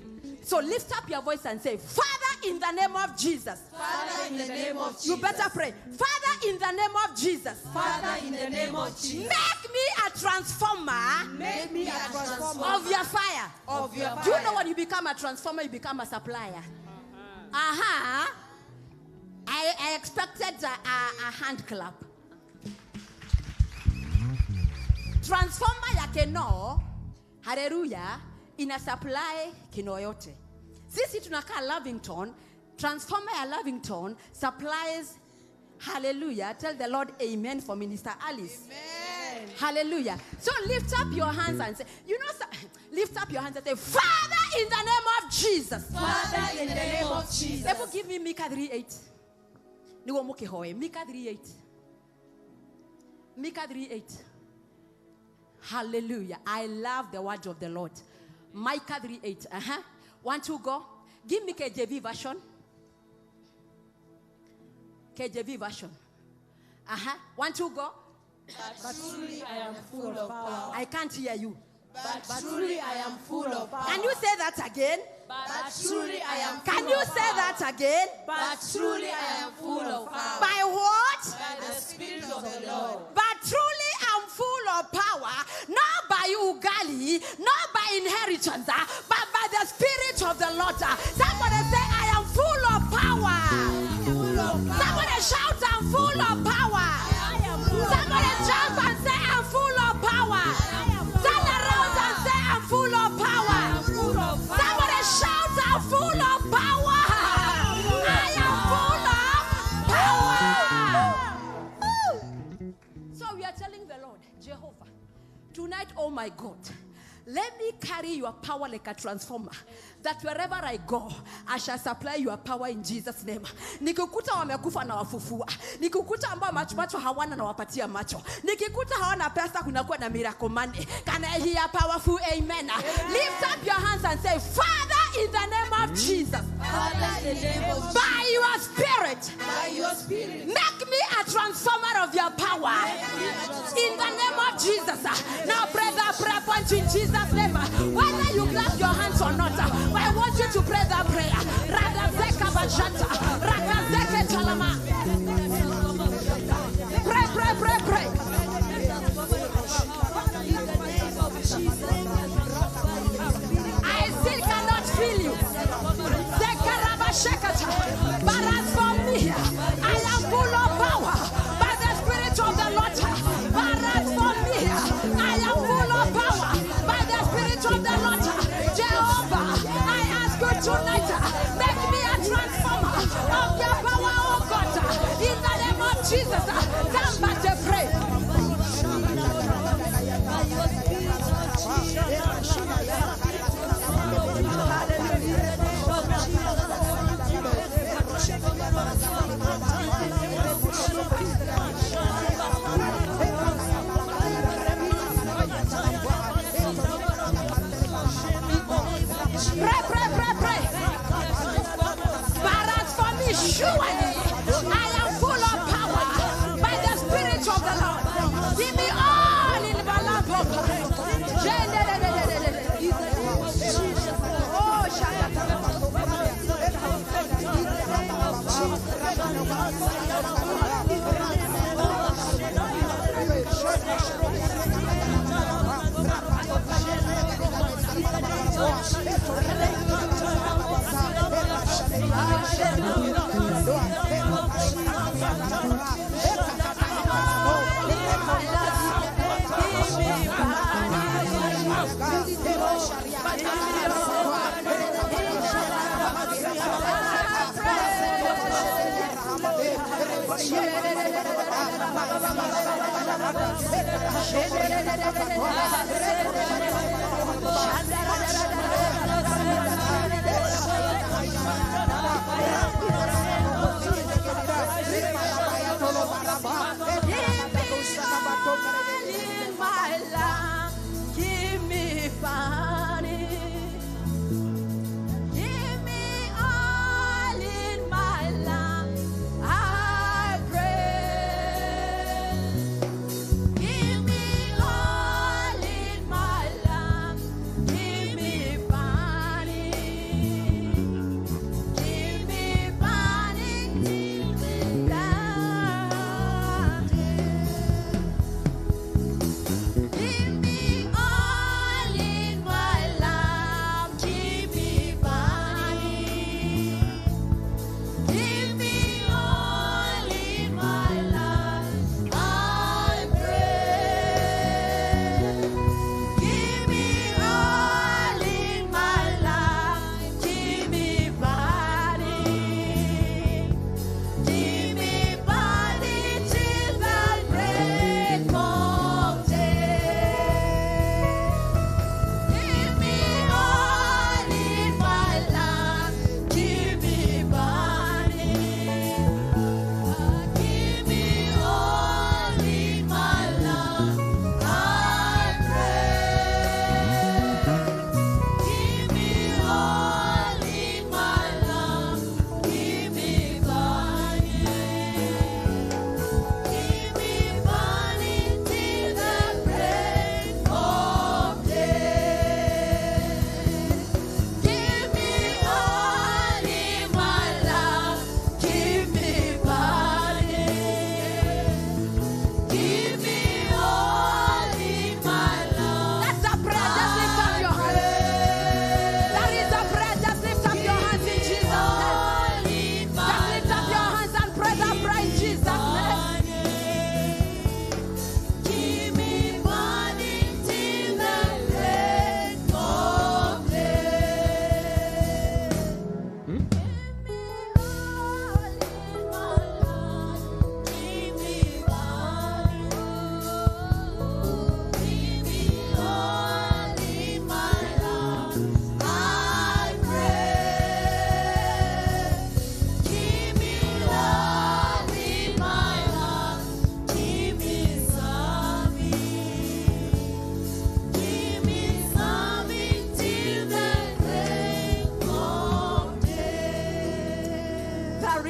So lift up your voice and say, Father, in the name of Jesus. Father, in the name of Jesus. You better pray. Father, in the name of Jesus. Father, in the name of Jesus. Make me a transformer. Make me a transformer of your fire. Of your fire. Do you know when you become a transformer, you become a supplier? I expected a hand clap. Transformer ya keno, hallelujah, ina supply kino yote. Sisi tunakaa Lavington, transformer ya Lavington supplies, hallelujah. Tell the Lord amen for Minister Alice. Amen. Hallelujah. So lift up your hands and say, lift up your hands and say, Father, in the name of Jesus. Father, in the name of Jesus. People give me Micah 3:8. Micah 3:8. Micah 3:8. Hallelujah. I love the word of the Lord. Micah 3:8. 1, 2, go. Give me KJV version. KJV version. 1, 2, go. But truly I am full of power. I can't hear you. But truly I am full of power. Can you say that again? But truly I am full Can of you power. say that again? But truly I am full of power. By what? By the Spirit of the Lord. But truly I'm full of power, not by ugali, not by inheritance, but by the Spirit of the Lord. Somebody say, I am full of power. Somebody shout, I'm full of power. Somebody jump and say, I'm full of power. Turn around and say, I'm full of power. Somebody shout, I'm full of power. I am full of power. So we are telling the Lord, Jehovah, tonight, oh my God, let me carry your power like a transformer, that wherever I go, I shall supply your power in Jesus' name. Nikikuta wamekufa na wafufua. Nikikuta ambao macho hawana na wapatia macho. Nikikuta hawana pesa kunakuwa na miracle money. Can I hear powerful amen? Lift up your hands and say, Father, in the name of Jesus, Father, in the name of by your Spirit, make me a transformer of your power. In the name of Jesus. Now pray that prayer point in Jesus' name. Whether you clap your hands or not, I want you to pray that prayer. Ragazeka bashata. Ragazeke talama. Pray. I still cannot feel you. But as for me, I am full of power by the Spirit of the Lord. But as for me, I am full of power by the Spirit of the Lord. Jehovah, I ask you tonight, make me a transformer of your power, oh God. In the name of Jesus, somebody pray. Pray. But as for me, surely I am full of power by the Spirit of the Lord. Give me all in Balabo. my life.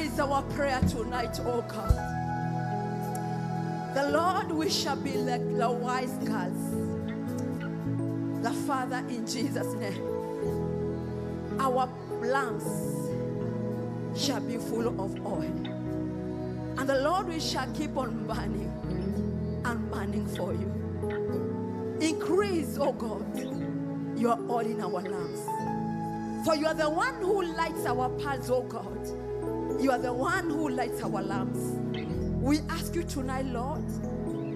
is our prayer tonight, oh God. The Lord, we shall be like the wise girls. The Father, in Jesus' name, our lamps shall be full of oil. And the Lord, we shall keep on burning and burning for you. Increase, oh God, your oil in our lamps. For you are the one who lights our paths, oh God. You are the one who lights our lamps. We ask you tonight, Lord,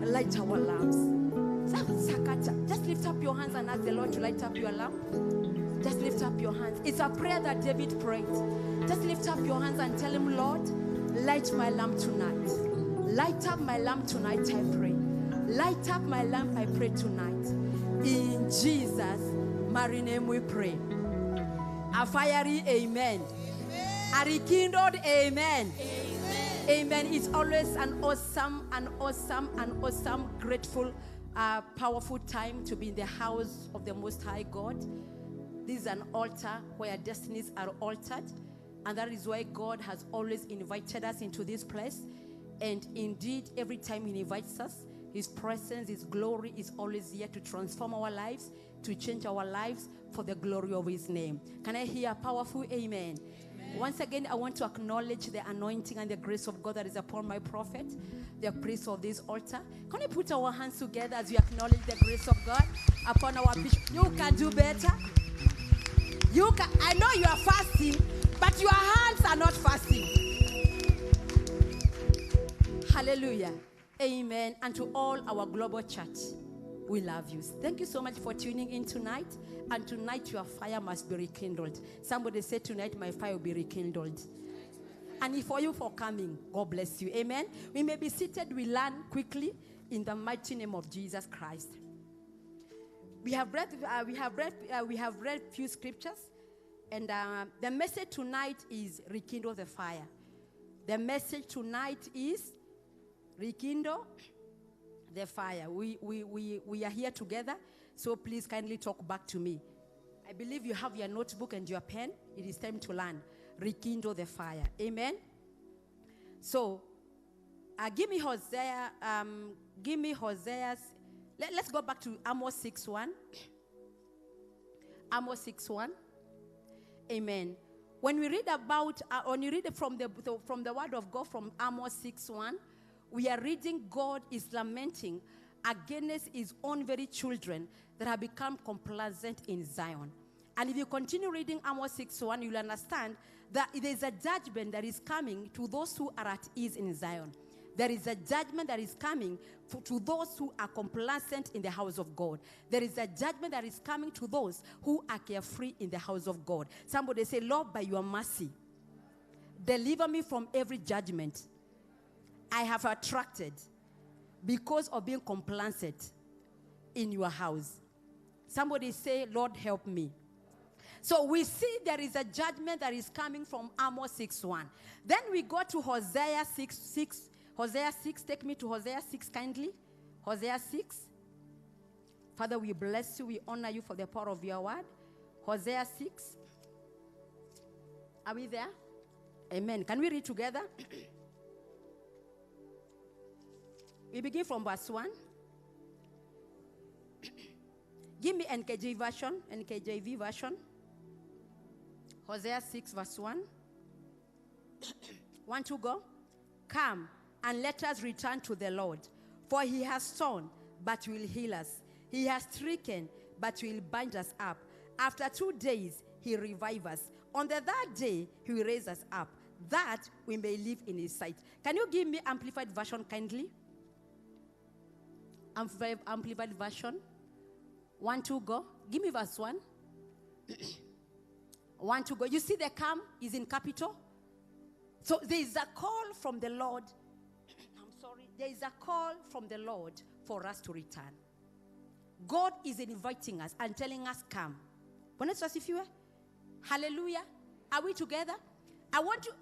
light our lamps. Just lift up your hands and ask the Lord to light up your lamp. Just lift up your hands. It's a prayer that David prayed. Just lift up your hands and tell him, Lord, light my lamp tonight. Light up my lamp tonight, I pray. Light up my lamp, I pray tonight. In Jesus' mighty name we pray. A fiery amen. A rekindled amen. Amen. It's always an awesome, grateful, powerful time to be in the house of the Most High God. This is an altar where destinies are altered. And that is why God has always invited us into this place. And indeed, every time He invites us, His presence, His glory is always here to transform our lives, to change our lives for the glory of His name. Can I hear a powerful amen? Once again, I want to acknowledge the anointing and the grace of God that is upon my prophet, the priest of this altar. Can we put our hands together as we acknowledge the grace of God upon our bishop? You can do better. You can. I know you are fasting, but your hands are not fasting. Hallelujah. Amen. And to all our global church, we love you. Thank you so much for tuning in tonight. And tonight your fire must be rekindled. Somebody said tonight my fire will be rekindled. And for you for coming, God bless you. Amen. We may be seated. We learn quickly in the mighty name of Jesus Christ. We have read few scriptures, and the message tonight is rekindle the fire. The message tonight is rekindle the fire. We are here together, so please kindly talk back to me. I believe you have your notebook and your pen. It is time to learn. Rekindle the fire. Amen. So, give me Hosea. Give me Hosea's. Let's go back to Amos 6:1. Amos 6:1. Amen. When we read about, when you read it from the word of God from Amos 6:1, we are reading God is lamenting against His own very children that have become complacent in Zion. And if you continue reading Amos 6:1, you'll understand that there is a judgment that is coming to those who are at ease in Zion. There is a judgment that is coming to those who are complacent in the house of God. There is a judgment that is coming to those who are carefree in the house of God. Somebody say, Lord, by your mercy, deliver me from every judgment I have attracted because of being complacent in your house. Somebody say, Lord, help me. So we see there is a judgment that is coming from Amos 6:1. Then we go to Hosea 6:6. Hosea 6, take me to Hosea 6 kindly. Hosea 6. Father, we bless you. We honor you for the power of your word. Hosea 6. Are we there? Amen. Can we read together? We begin from verse 1. Give me NKJV version. Hosea 6 verse 1. 1, 2, go. Come and let us return to the Lord. For He has sown, but will heal us. He has stricken, but will bind us up. After 2 days, He revives us. On the third day, He will raise us up, that we may live in His sight. Can you give me amplified version kindly? Amplified version. 1, 2, go. Give me verse 1. 1, 2, go. You see the come is in capital. So there is a call from the Lord. There is a call from the Lord for us to return. God is inviting us and telling us, come. Hallelujah. Are we together? I want to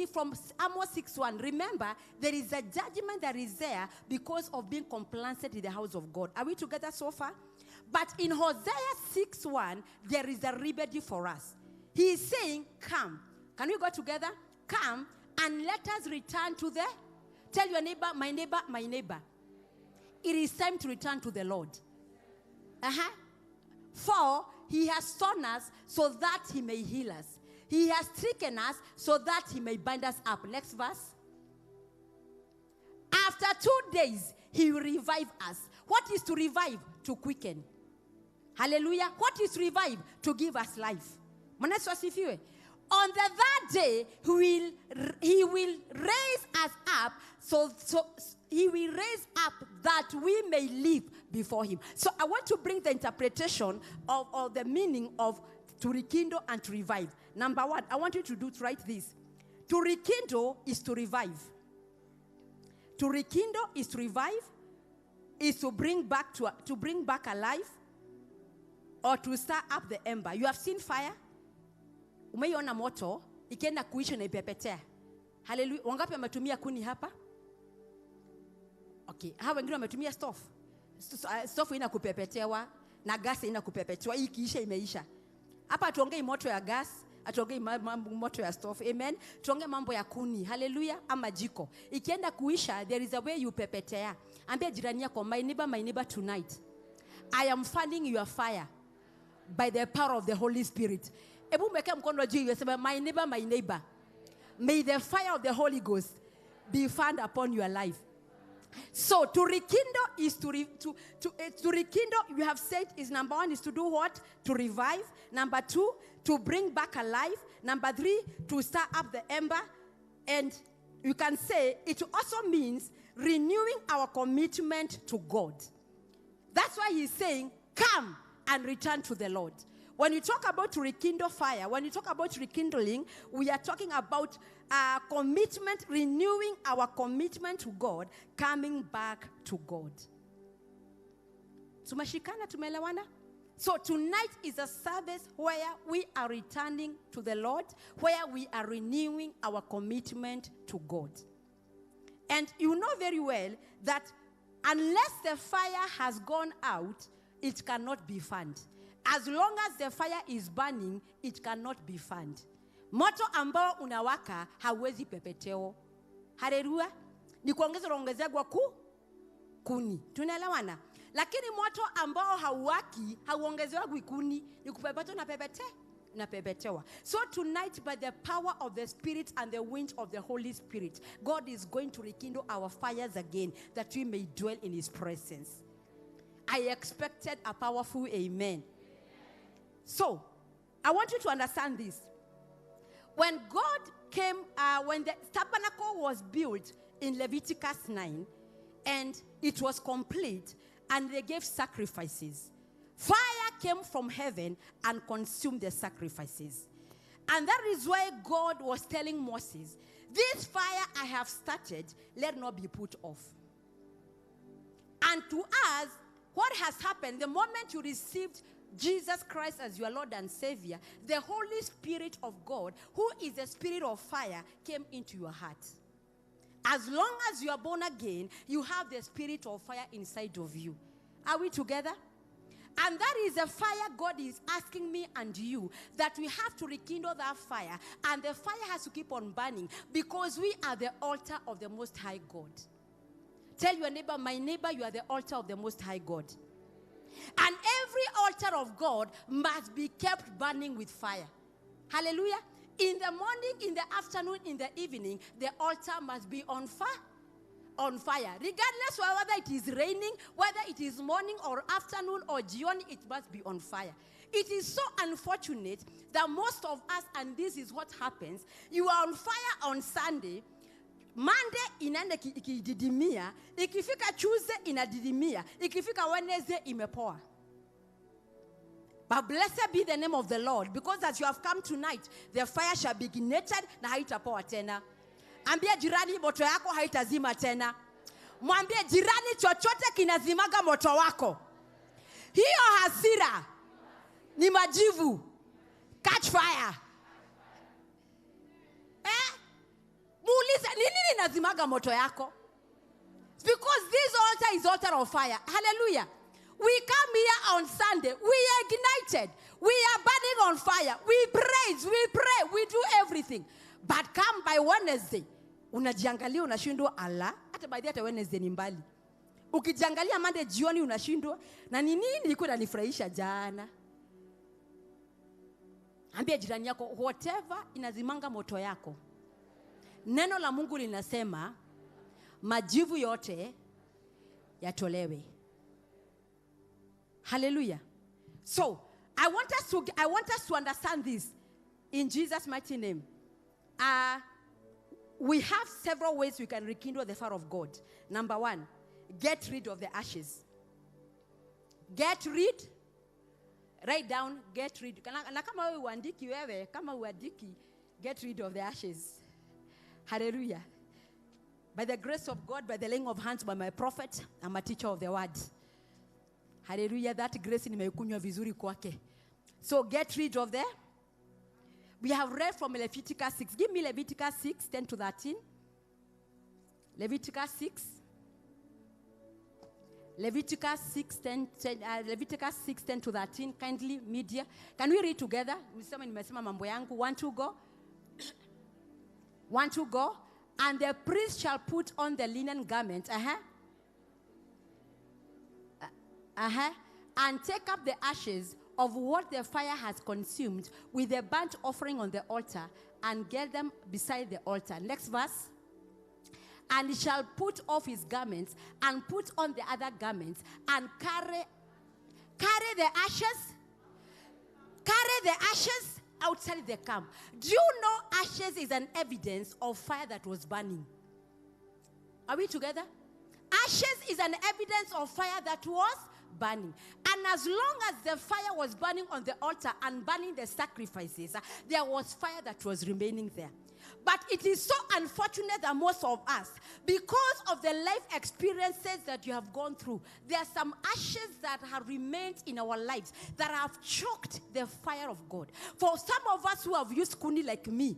from Amos 6:1. Remember, there is a judgment that is there because of being complacent in the house of God. Are we together so far? But in Hosea 6:1, there is a remedy for us. He is saying, come. Can we go together? come and let us return to the, tell your neighbor, my neighbor, my neighbor. It is time to return to the Lord. For he has torn us so that he may heal us. He has stricken us so that he may bind us up. Next verse. After 2 days, he will revive us. What is to revive? To quicken. Hallelujah. What is to revive? To give us life. On the third day, he will raise us up, so he will raise up that we may live before him. So I want to bring the interpretation of the meaning of to rekindle and to revive. Number one, I want you to write this. To rekindle is to revive. To rekindle is to revive, is to bring back alive, or to stir up the ember. You have seen fire? Umeiona moto ikienda kuisha na ipepetea. Hallelujah. Wangapi wametumia kuni hapa? Okay, hawa wengine wametumia stove. Stove ina kupepetewa na gas ina kupepetewa. Hii kiisha imeisha. Hapa tuongei moto ya gas, atuongei moto ya stove. Amen. Tuongei mambo ya kuni. Hallelujah. Ama jiko. Ikienda kuisha, there is a way you pepetea. Ambia jirani yako, my neighbor tonight. I am fanning your fire by the power of the Holy Spirit. Ebu meke mkono juu yesema, my neighbor. May the fire of the Holy Ghost be fanned upon your life. So to rekindle is to rekindle, you have said, is number one is to do what? To revive. Number two, to bring back alive. Number three, to stir up the ember. And you can say it also means renewing our commitment to God. That's why he's saying, come and return to the Lord. When you talk about to rekindle fire, when you talk about rekindling, we are talking about commitment, renewing our commitment to God, coming back to God. Tumeshikana, tumeelewana? So tonight is a service where we are returning to the Lord, where we are renewing our commitment to God. And you know very well that unless the fire has gone out, it cannot be fanned. As long as the fire is burning, it cannot be fanned. Moto ambao unawaka hauwezi pepeteo. Haleluya. Ni kuongezea kwa kuni. Tunaelewana? Lakini moto ambao hauwaki hauongezewa kuni, ni kupepetwa na pepetewa. So tonight, by the power of the Spirit and the wind of the Holy Spirit, God is going to rekindle our fires again, that we may dwell in his presence. I expected a powerful amen. So, I want you to understand this. When God came, when the tabernacle was built in Leviticus 9, and it was complete, and they gave sacrifices, fire came from heaven and consumed the sacrifices. And that is why God was telling Moses, this fire I have started, let not be put off. And to us, what has happened, the moment you received Jesus Christ as your Lord and Savior, the Holy Spirit of God, who is the Spirit of fire, came into your heart. As long as you are born again, you have the Spirit of fire inside of you. Are we together? And that is the fire God is asking me and you, that we have to rekindle that fire. And the fire has to keep on burning, because we are the altar of the Most High God. Tell your neighbor, my neighbor, you are the altar of the Most High God. And every altar of God must be kept burning with fire. Hallelujah. In the morning, in the afternoon, in the evening, the altar must be on fire. Regardless of whether it is raining, whether it is morning or afternoon or jioni, it must be on fire. It is so unfortunate that most of us, and this is what happens, you are on fire on Sunday, Monday inaenda ikididimia, ikifika Tuesday inadidimia, ikifika Wednesday imepoa. But blessed be the name of the Lord, because as you have come tonight, the fire shall be ignited na haitapoa tena. Ambia jirani, moto yako haitazima tena. Mwambie jirani, chochote kinazimaga moto wako. Hiyo hasira ni majivu. Catch fire. Muulize, nini nazimaga moto yako? Because this altar is altar of fire. Hallelujah. We come here on Sunday. We are ignited. We are burning on fire. We praise. We pray. We do everything. anything. But come by Wednesday, unajiangalia unashindwa ala, hata by that Wednesday ni mbali. Ukijiangalia Monday jioni unashindwa na nini nilikuwa nanifurahisha jana. Ambia jirani yako, whatever inazimanga moto yako. Neno la Mungu linasema majivu yote yatolewe. Hallelujah. So, I want us to understand this in Jesus' mighty name. We have several ways we can rekindle the fire of God. Number 1, get rid of the ashes. Get rid. Write down, get rid. Na kama wewe uandiki wewe, kama uandiki, get rid of the ashes. Hallelujah. By the grace of God, by the laying of hands by my prophet, I'm a teacher of the word. Hallelujah. That grace nimekunywa vizuri kwake. So get rid of the. We have read from Leviticus 6. Give me Leviticus 6, 10 to 13. Leviticus 6. Leviticus 6, 10 to 13. Kindly, media. Can we read together? Nimesema mambo yangu. 1, 2, go. 1, 2, go. And the priest shall put on the linen garment. And take up the ashes of what the fire has consumed with the burnt offering on the altar and get them beside the altar. Next verse. And he shall put off his garments and put on the other garments and carry the ashes. Carry the ashes outside the camp. Do you know ashes is an evidence of fire that was burning? Are we together? Ashes is an evidence of fire that was burning. And as long as the fire was burning on the altar and burning the sacrifices, there was fire that was remaining there. But it is so unfortunate that most of us, because of the life experiences that you have gone through, there are some ashes that have remained in our lives that have choked the fire of God. For some of us who have used kuni like me,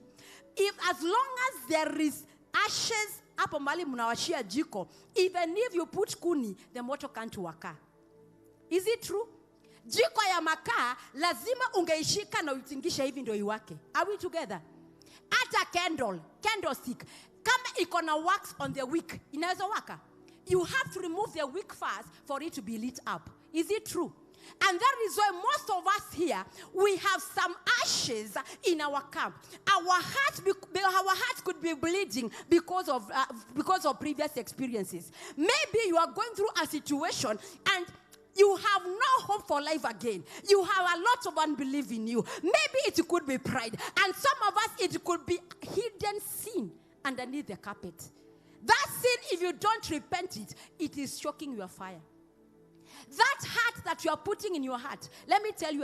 if as long as there is ashes, hapo mbali mnawashia jiko, even if you put kuni, the moto can't waka. Is it true? Jiko ya makaa lazima ungeishika na uitingisha hivi ndio iwake. Are we together? Ata candlestick, kama iko na wax on the wick, inaweza waka. You have to remove the wick first for it to be lit up. Is it true? And that is why most of us here, we have some ashes in our camp. Our hearts could be bleeding because of previous experiences. Maybe you are going through a situation and you have no hope for life again. You have a lot of unbelief in you. Maybe it could be pride. And some of us, it could be hidden sin underneath the carpet. That sin, if you don't repent it is choking your fire. That heart that you are putting in your heart, let me tell you,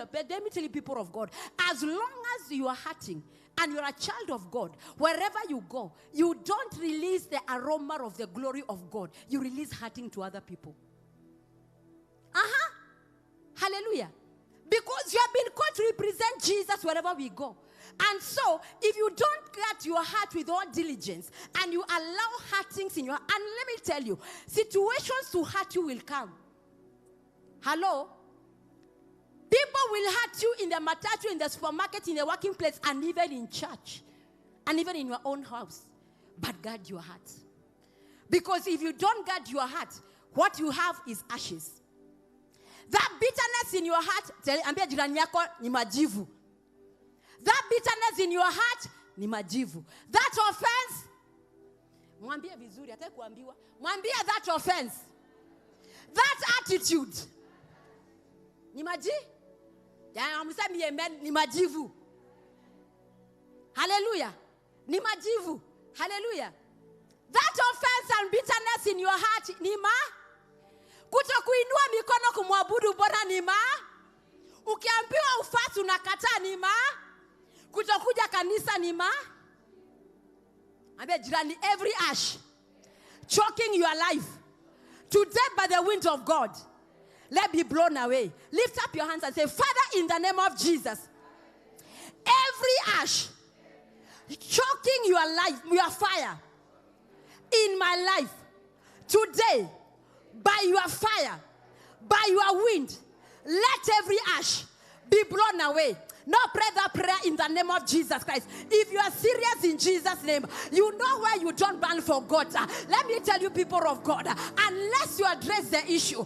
people of God, as long as you are hurting and you're a child of God, wherever you go, you don't release the aroma of the glory of God. You release hurting to other people. Hallelujah. Because you have been called to represent Jesus wherever we go. And so, if you don't guard your heart with all diligence and you allow hurtings in your heart, and let me tell you, situations to hurt you will come. Hello? People will hurt you in the matatu, in the supermarket, in the working place, and even in church, and even in your own house. But guard your heart. Because if you don't guard your heart, what you have is ashes. That bitterness in your heart, ambia jirani yako ni majivu. That bitterness in your heart ni majivu. That offense, mwambie vizuri, hata kuambiwa. Mwambie that offense. That attitude ni maji? Ya msemi amen, ni majivu. Hallelujah. Ni majivu. Hallelujah. That offense and bitterness in your heart ni kutokuinua mikono kumwabudu Bwana ni ukiambiwa ufasi unakataa ni kutokuja kanisa ni ambia jirani, every ash choking your life today by the wind of God, let be blown away. Lift up your hands and say, Father, in the name of Jesus, every ash choking your life, your fire in my life today, by your fire, by your wind, let every ash be blown away. Now pray that prayer in the name of Jesus Christ. If you are serious in Jesus' name. You know where you don't burn for God. Let me tell you, people of God, unless you address the issue,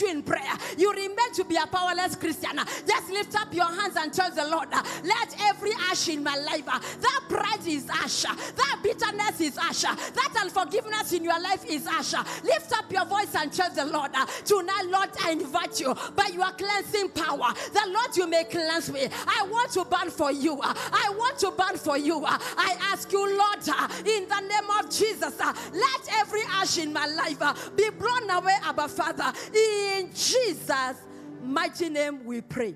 in prayer, you remain to be a powerless Christian. Just lift up your hands and tell the Lord, let every ash in my life, that pride is ash, that bitterness is ash, that unforgiveness in your life is ash. Lift up your voice and tell the Lord, tonight, Lord, I invite you by your cleansing power, the Lord, you may cleanse me. I want to burn for you. I want to burn for you. I ask you, Lord, in the name of Jesus, let every ash in my life be blown away, Abba Father. In Jesus' mighty name we pray.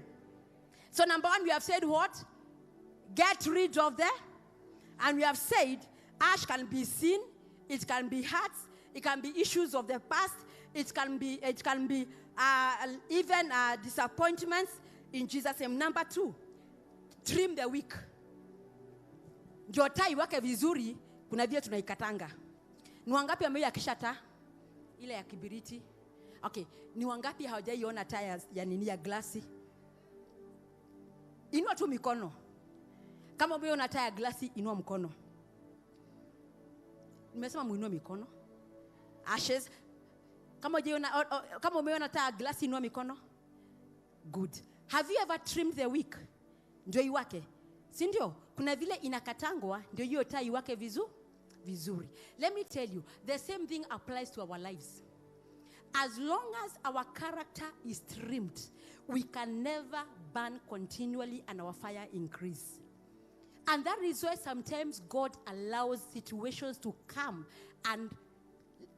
So number one, we have said what? Get rid of them. And we have said ash can be sin, it can be hurts, it can be issues of the past, it can be even disappointments. In Jesus' name. Number two, trim the weak. Ndio taa iwake vizuri, kuna vile tunaikatanga. Ni wangapi ameyakisha taa ile ya kibiriti? Okay, ni wangapi hawajaiona taa ya nini ya glasi? Inua tu mikono. Kama umeona taa ya glasi, inua mkono. Nimesema muinue mikono. Ashes. Kama umeona taa ya glasi, inua mikono. Good. Have you ever trimmed the wick? Ndio iwake. Si ndio? Kuna vile inakatangwa, ndio hiyo taa iwake vizuri. Let me tell you, the same thing applies to our lives. As long as our character is trimmed, we can never burn continually and our fire increase. And that is why sometimes God allows situations to come and,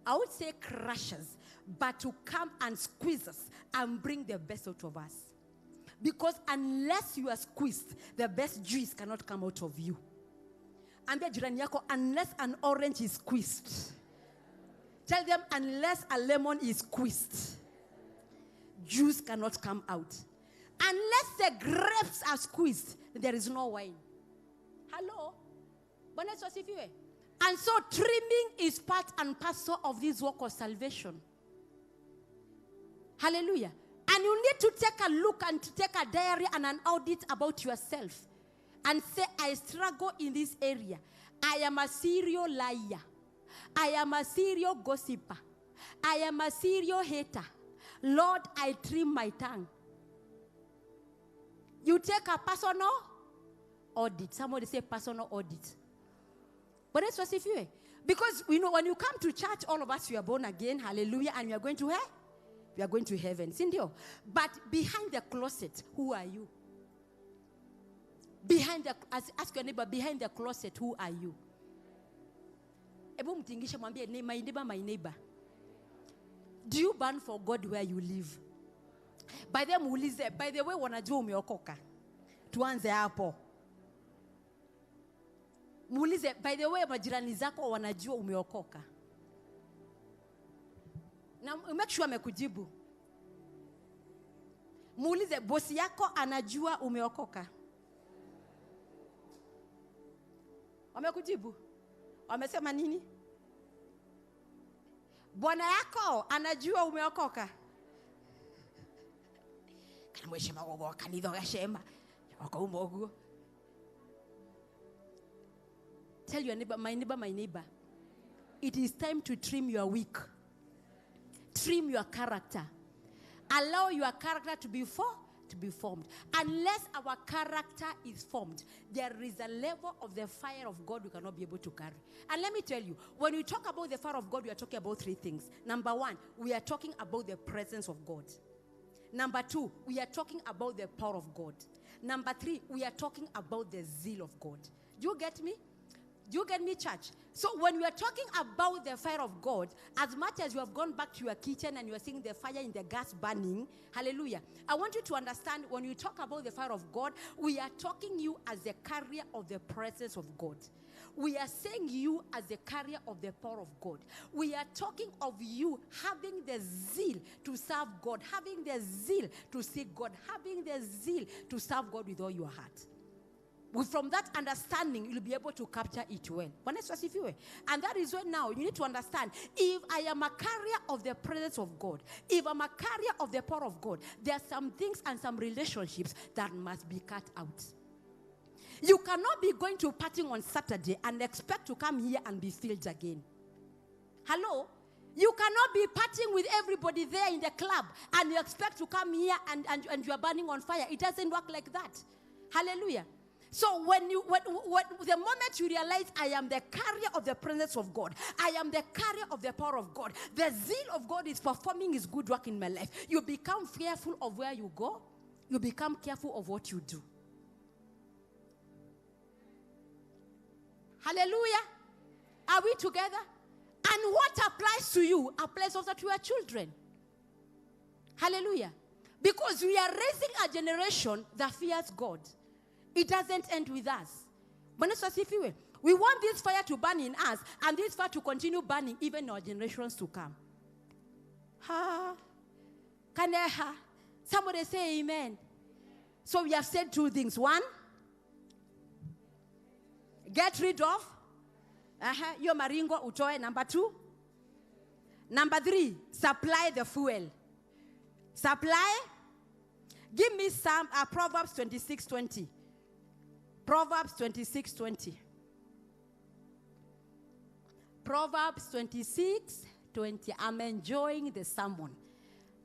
I would say, crush us, but to come and squeeze us and bring the best out of us. Because unless you are squeezed, the best juice cannot come out of you. Ambia jirani yako, unless an orange is squeezed. Tell them, unless a lemon is squeezed, juice cannot come out. Unless the grapes are squeezed, there is no wine. Hello? And so trimming is part and parcel of this work of salvation. Hallelujah. And you need to take a look and to take a diary and an audit about yourself. And say, I struggle in this area. I am a serial liar. I am a serial gossiper. I am a serial hater. Lord, I trim my tongue. You take a personal audit. Somebody say personal audit. But that's what if you. Because we know when you come to church, all of us, we are born again. Hallelujah. And we are going to hell. We are going to heaven. Sindio. But behind the closet, who are you? Ask your neighbor, behind the closet, who are you? My neighbor. Do you burn for God where you live? By the way, wanajua umeokoka. Tuanze hapo. Muulize, by the way, majirani zako wanajua umeokoka. Na make sure amekujibu. Muulize, bosi yako anajua umeokoka. Wamekujibu? Wamesema nini? Bwana yako anajua umeokoka. Kana mweshema gogo kanitho gashema. Wako umoguo. Tell your neighbor, my neighbor. It is time to trim your wick. Trim your character. Allow your character to be formed. Unless our character is formed, there is a level of the fire of God we cannot be able to carry. And let me tell you, when we talk about the fire of God, we are talking about three things. Number one, we are talking about the presence of God. Number two, we are talking about the power of God. Number three, we are talking about the zeal of God. Do you get me? Do you get me, church? So when we are talking about the fire of God, as much as you have gone back to your kitchen and you are seeing the fire in the gas burning, hallelujah, I want you to understand when we talk about the fire of God, we are talking you as the carrier of the presence of God. We are saying you as the carrier of the power of God. We are talking of you having the zeal to serve God, having the zeal to seek God, having the zeal to serve God with all your heart. From that understanding, you'll be able to capture it well. And that is why now you need to understand, if I am a carrier of the presence of God, if I'm a carrier of the power of God, there are some things and some relationships that must be cut out. You cannot be going to partying on Saturday and expect to come here and be filled again. Hello? You cannot be partying with everybody there in the club and you expect to come here and you are burning on fire. It doesn't work like that. Hallelujah. So when the moment you realize I am the carrier of the presence of God, I am the carrier of the power of God, the zeal of God is performing his good work in my life, you become fearful of where you go. You become careful of what you do. Hallelujah. Are we together? And what applies to you applies also to your children. Hallelujah. Because we are raising a generation that fears God. It doesn't end with us. We want this fire to burn in us and this fire to continue burning even in our generations to come. Somebody say amen. So we have said two things. One, get rid of. Yo maringo utoe. Number two. Number three, supply the fuel. Supply. Give me some Proverbs 26:20. Proverbs 26:20. Proverbs 26:20. I'm enjoying the sermon.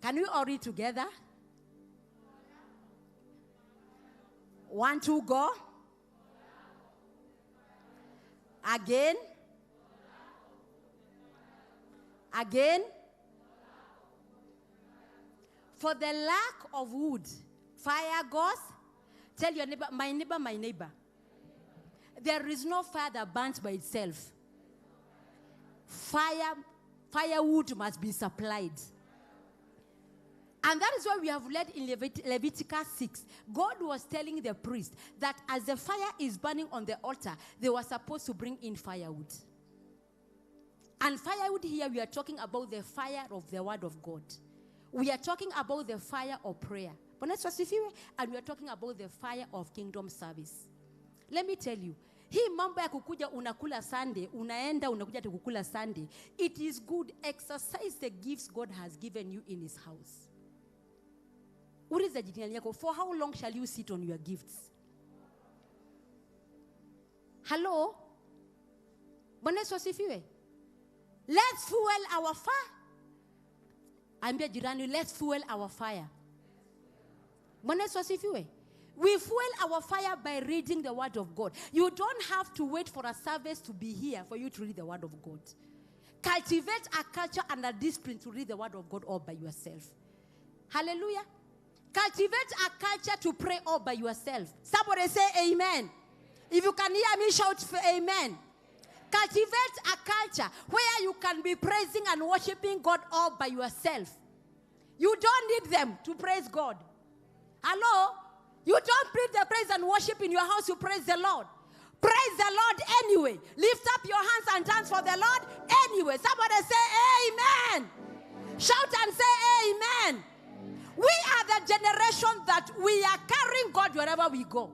Can we all read together? 1, 2, go. Again. Again. For the lack of wood, fire goes. Tell your neighbor, my neighbor, my neighbor. There is no fire that burns by itself. Firewood must be supplied. And that is why we have read in Leviticus 6. God was telling the priest that as the fire is burning on the altar, they were supposed to bring in firewood. And firewood here, we are talking about the fire of the word of God. We are talking about the fire of prayer. And we are talking about the fire of kingdom service. Let me tell you, hii mambo ya kukuja unakula Sunday, unaenda unakuja kukula Sunday. It is good. Exercise the gifts God has given you in his house. For how long shall you sit on your gifts? Hello? Let's fuel our fire. Ambia jirani, let's fuel our fire. We fuel our fire by reading the word of God. You don't have to wait for a service to be here for you to read the word of God. Cultivate a culture and a discipline to read the word of God all by yourself. Hallelujah. Cultivate a culture to pray all by yourself. Somebody say amen. If you can hear me, shout for amen. Cultivate a culture where you can be praising and worshiping God all by yourself. You don't need them to praise God. Hello? You don't need the praise and worship in your house, you praise the Lord. Praise the Lord anyway. Lift up your hands and dance for the Lord anyway. Somebody say amen. Shout and say amen. We are the generation that we are carrying God wherever we go.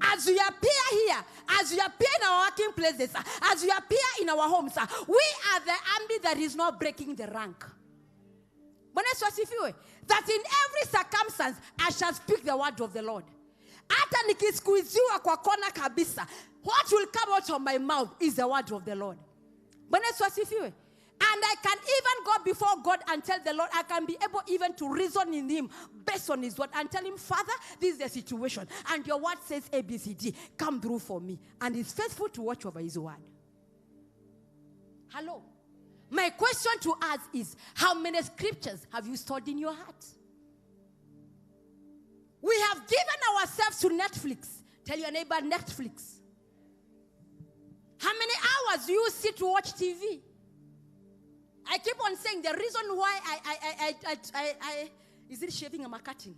As we appear here, as we appear in our working places, as we appear in our homes, we are the army that is not breaking the rank. That in every circumstance, I shall speak the word of the Lord. What will come out of my mouth is the word of the Lord. And I can even go before God and tell the Lord, I can be able even to reason in him based on his word and tell him, Father, this is the situation. And your word says ABCD. Come through for me. And he's faithful to watch over his word. Hello. My question to us is, how many scriptures have you stored in your heart? We have given ourselves to Netflix. Tell your neighbor, Netflix. How many hours do you sit to watch TV? I keep on saying the reason why I is it shaving or cutting?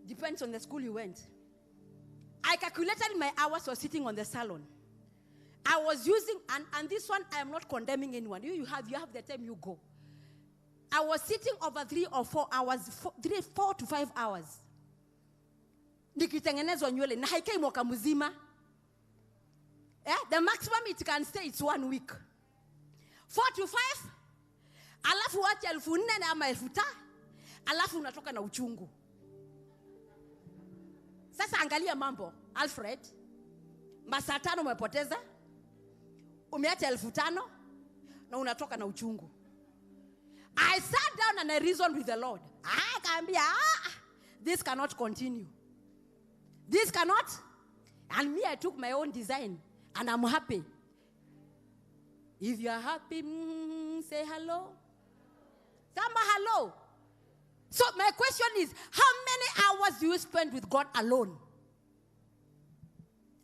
Depends on the school you went. I calculated my hours for sitting on the salon. I was using, and this one I am not condemning anyone. You have the time you go. I was sitting over 3 or 4 hours, 4 to 5 hours. Nikitengenezwa nywele na haikai mwaka mzima. The maximum it can stay is 1 week. 4 to 5, alafu wacha 4,000 ama 5,000, alafu unatoka na uchungu. Sasa angalia mambo, Alfred. Masaa 5 umepoteza. Umeacha 5,000 na unatoka na uchungu. I sat down and I reasoned with the Lord. This cannot continue. This cannot. And me, I took my own design and I'm happy. If you are happy, say hello. Samba hello. So my question is, how many hours do you spend with God alone?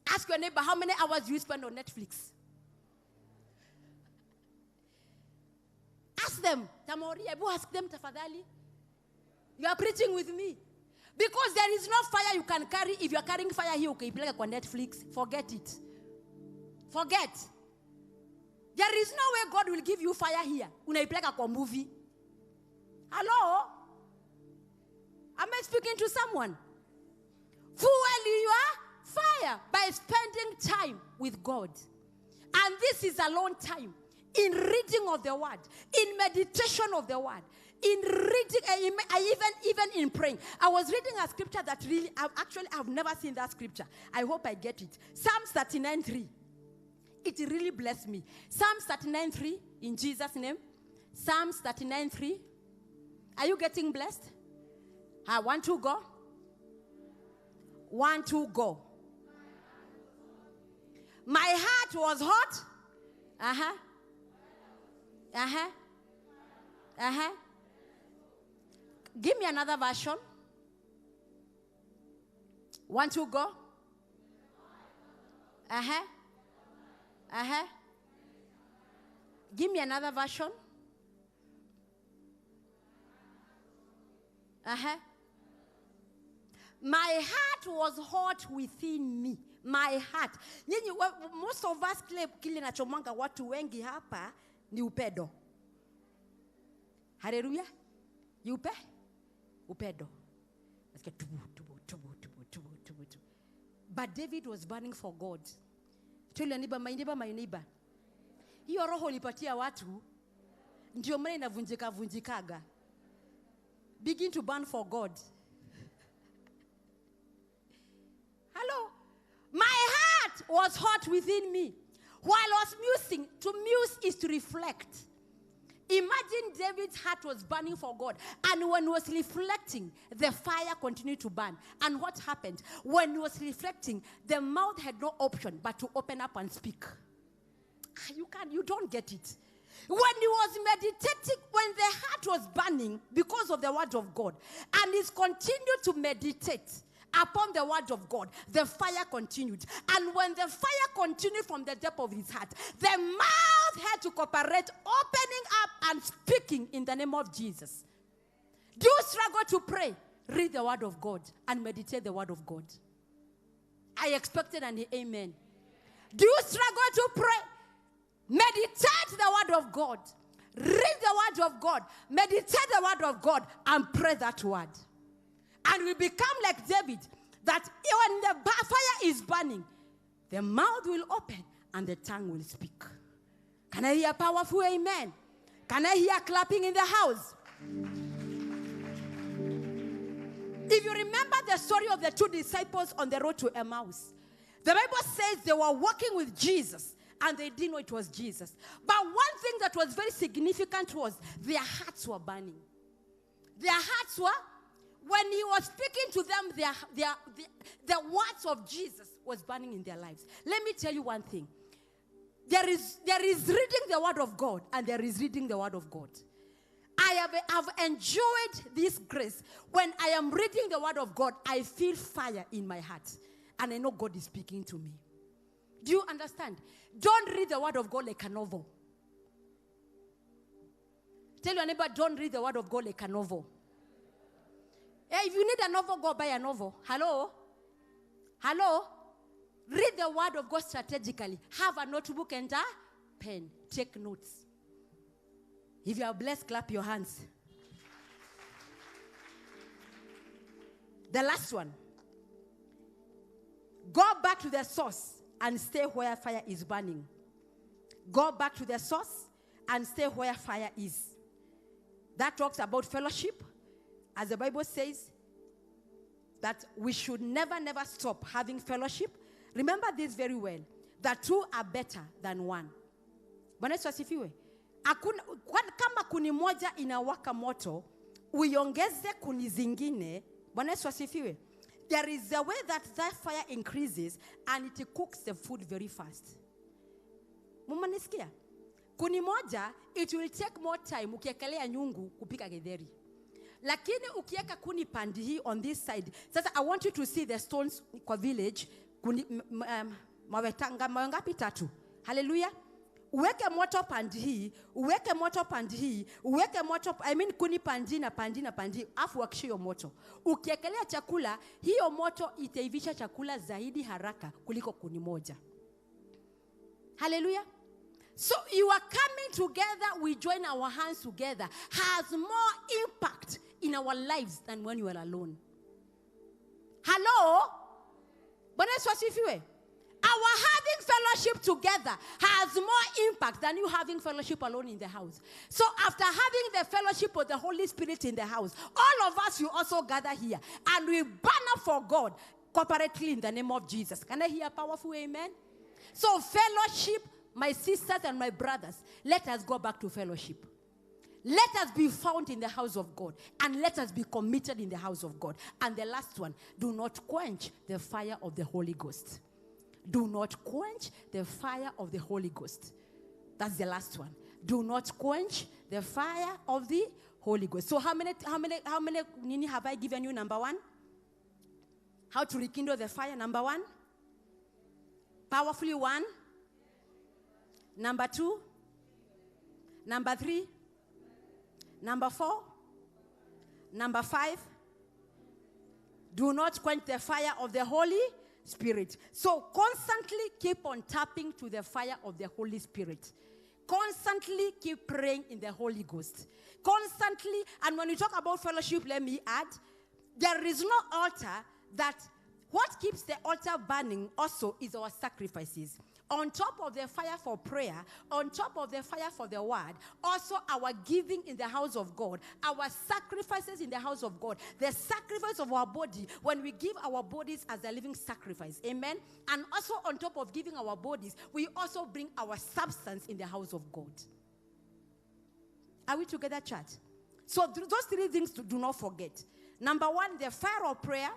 Ask your neighbor, how many hours do you spend on Netflix? Ask them. Ask them, tafadhali. You are preaching with me. Because there is no fire you can carry. If you are carrying fire here, okay, play on Netflix. Forget it. Forget. There is no way God will give you fire here. Unaipeleka kwa movie. Hello? Am I speaking to someone? Fuel your fire by spending time with God. And this is alone time. In reading of the word. In meditation of the word. In reading, even in praying. I was reading a scripture that really, I've never seen that scripture. I hope I get it. Psalms 39:3. It really blessed me. Psalms 39:3, in Jesus' name. Psalms 39:3. Are you getting blessed? 1, 2, go. 1, 2, go. My heart was hot. Give me another version. 1, 2, go. Give me another version. My heart was hot within me. My heart. Most of us kile nachomanga watu wengi hapa ni upendo. Hallelujah. Upedo. But David was burning for God. Tell your neighbor, my neighbor. Hiyo roho ulipatia watu ndio maana inavunjikaga. Begin to burn for God. Hello. My heart was hot within me. While I was musing, to muse is to reflect. Imagine David's heart was burning for God. And when he was reflecting, the fire continued to burn. And what happened? When he was reflecting, the mouth had no option but to open up and speak. You don't get it. When he was meditating, when the heart was burning because of the word of God, and he's continued to meditate upon the word of God, the fire continued. And when the fire continued from the depth of his heart, the mouth had to cooperate, opening up and speaking in the name of Jesus. Do you struggle to pray? Read the word of God and meditate the word of God. I expected an amen. Do you struggle to pray? Meditate the word of God. Read the word of God. Meditate the word of God and pray that word. And we become like David, that when the fire is burning, the mouth will open and the tongue will speak. Can I hear a powerful amen? Can I hear clapping in the house? If you remember the story of the 2 disciples on the road to Emmaus, the Bible says they were walking with Jesus and they didn't know it was Jesus. But one thing that was very significant was their hearts were burning. Their hearts were, when he was speaking to them, the words of Jesus was burning in their lives. Let me tell you one thing. There is reading the word of God and there is reading the word of God. I have enjoyed this grace. When I am reading the word of God, I feel fire in my heart. And I know God is speaking to me. Do you understand? Don't read the word of God like a novel. Tell your neighbor, don't read the word of God like a novel. Hey, if you need a novel, go buy a novel. Hello? Hello? Read the word of God strategically. Have a notebook and a pen. Take notes. If you are blessed, clap your hands. The last one. Go back to the source and stay where fire is burning. Go back to the source and stay where fire is. That talks about fellowship. As the Bible says, that we should never stop having fellowship. Remember this very well, that two are better than one. Bwana Yesu asifiwe. Kama kuni moja inawaka moto, uiongeze kuni zingine. Bwana Yesu asifiwe. There is a way that fire increases and it cooks the food very fast. Mumanisikia? Kuni moja, it will take more time ukiekelea nyungu kupika githeri. Lakini ukieka kuni pandi hii on this side. Sasa I want you to see the stones kwa village. Kuni mawetanga mawangapi tatu. Hallelujah. Uweke moto pandi hii, uweke moto pandi hii, uweke moto, kuni pandi na pandi, afu wakishio moto. Ukiekelea chakula, hiyo moto itaivisha chakula zaidi haraka kuliko kuni moja. Hallelujah. So you are coming together, we join our hands together, has more impact in our lives than when you are alone. Hello? Bwana Yesu asifiwe. Our having fellowship together has more impact than you having fellowship alone in the house. So after having the fellowship of the Holy Spirit in the house, all of us, you also gather here and we burn up for God corporately in the name of Jesus. Can I hear a powerful amen? So fellowship, my sisters and my brothers, let us go back to fellowship. Let us be found in the house of God and let us be committed in the house of God. And the last one, do not quench the fire of the Holy Ghost. Do not quench the fire of the Holy Ghost. That's the last one. Do not quench the fire of the Holy Ghost. So how many have I given you? Number one, how to rekindle the fire. Number one, powerfully one. Number two, number three, number four, number five, do not quench the fire of the Holy Spirit. So constantly keep on tapping to the fire of the Holy Spirit. Constantly keep praying in the Holy Ghost. Constantly, and when we talk about fellowship, let me add, there is no altar that what keeps the altar burning also is our sacrifices. On top of the fire for prayer, on top of the fire for the word, also our giving in the house of God, our sacrifices in the house of God, the sacrifice of our body, when we give our bodies as a living sacrifice, amen? And also on top of giving our bodies, we also bring our substance in the house of God. Are we together, church? So those three things do not forget. Number one, the fire of prayer,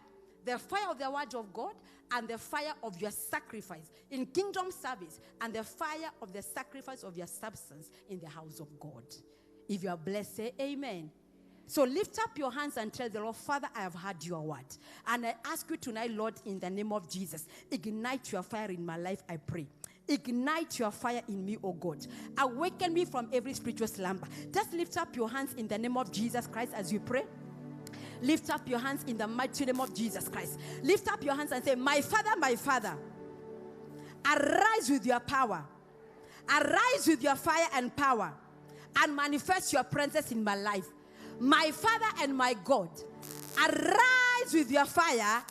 the fire of the word of God, and the fire of your sacrifice in kingdom service, and the fire of the sacrifice of your substance in the house of God. If you are blessed, say amen. So lift up your hands and tell the Lord, Father, I have heard your word. And I ask you tonight, Lord, in the name of Jesus, ignite your fire in my life, I pray. Ignite your fire in me, oh God. Awaken me from every spiritual slumber. Just lift up your hands in the name of Jesus Christ as you pray. Lift up your hands in the mighty name of Jesus Christ. Lift up your hands and say, my Father, arise with your power. Arise with your fire and power and manifest your presence in my life. My Father and my God, arise with your fire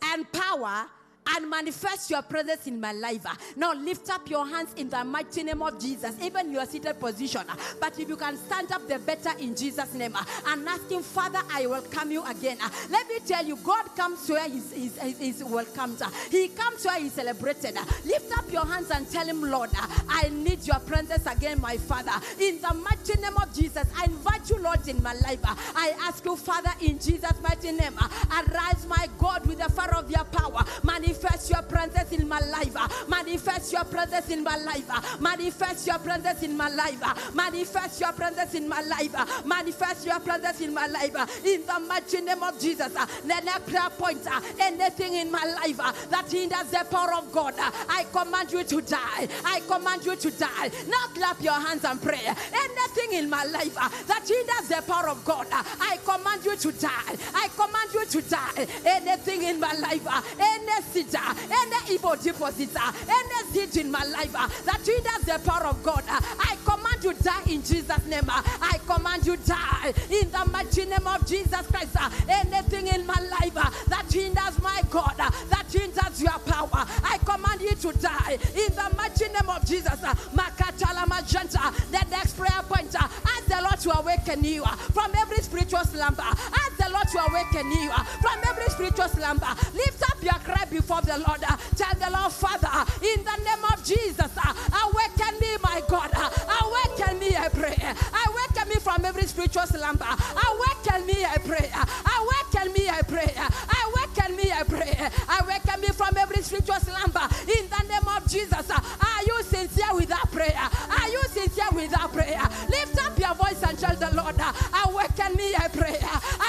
and power and manifest your presence in my life. Now lift up your hands in the mighty name of Jesus, even your seated position. But if you can stand up, the better in Jesus' name. And ask him, Father, I welcome you again. Let me tell you, God comes where he's welcomed. He comes where he's celebrated. Lift up your hands and tell him, Lord, I need your presence again, my Father. In the mighty name of Jesus, I invite you, Lord, in my life. I ask you, Father, in Jesus' mighty name, arise, my God, with the fire of your power. Manifest your presence in my life. Manifest your presence in my life. Manifest your presence in my life. Manifest your presence in my life. Manifest your presence in my life. In the mighty name of Jesus. The next prayer point, anything in my life that hinders the power of God, I command you to die. I command you to die. Now clap your hands and pray. Anything in my life that hinders the power of God, I command you to die. I command you to die. Anything in my life, any seed, any evil deposit, any seed in my life that hinders the power of God, I command you die in Jesus' name. I command you die in the mighty name of Jesus Christ. Anything in my life that hinders my God, that hinders your power, I command you to die in the mighty name of Jesus. Makatala Magenta. The next prayer point, ask the Lord to awaken you from every spiritual slumber. Ask the Lord to awaken you from every spiritual slumber. Lift up your cry before the Lord. Tell the Lord, Father, in the name of Jesus, awaken me, my God. Awaken me, I pray. Awaken me from every spiritual slumber. Awaken me, I pray. Awaken me, I pray. Awaken me, I pray. Awaken me from every spiritual slumber. In the name of Jesus. Are you sincere with that prayer? Are you sincere with that prayer? Lift up your voice and tell the Lord, awaken me, I pray.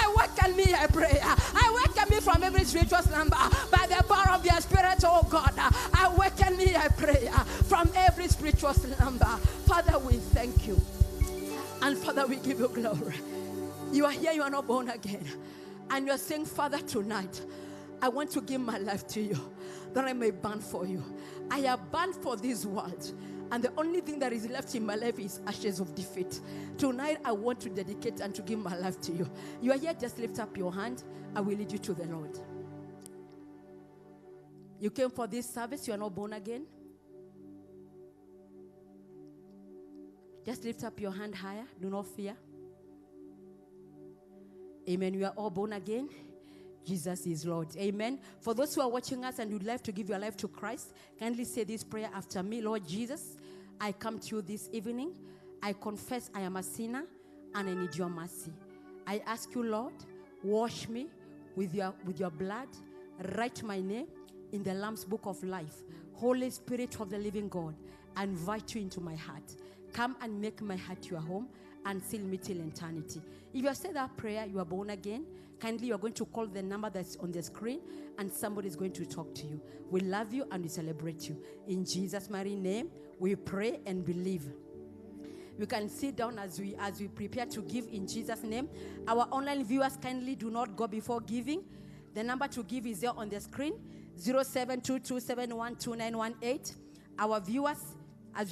Awaken me, I pray. Awaken me from every spiritual slumber. By the power of your spirit, oh God. Awaken me, I pray. From every spiritual slumber. Father, we thank you. And Father, we give you glory. You are here, you are not born again. And you are saying, Father, tonight, I want to give my life to you, that I may burn for you. I have burned for this world, and the only thing that is left in my life is ashes of defeat. Tonight, I want to dedicate and to give my life to you. You are here, just lift up your hand. I will lead you to the Lord. You came for this service, you are not born again. Just lift up your hand higher. Do not fear. Amen. You are all born again. Jesus is Lord. Amen. For those who are watching us and would like to give your life to Christ, kindly say this prayer after me. Lord Jesus, I come to you this evening. I confess I am a sinner and I need your mercy. I ask you, Lord, wash me with your blood. Write my name in the Lamb's book of life. Holy Spirit of the living God, I invite you into my heart. Come and make my heart your home and seal me till eternity. If you have said that prayer, you are born again. Kindly, you are going to call the number that's on the screen and somebody is going to talk to you. We love you and we celebrate you. In Jesus' mighty name, we pray and believe. You can sit down as we prepare to give in Jesus' name. Our online viewers, kindly do not go before giving. The number to give is there on the screen, 0722712918. Our viewers, as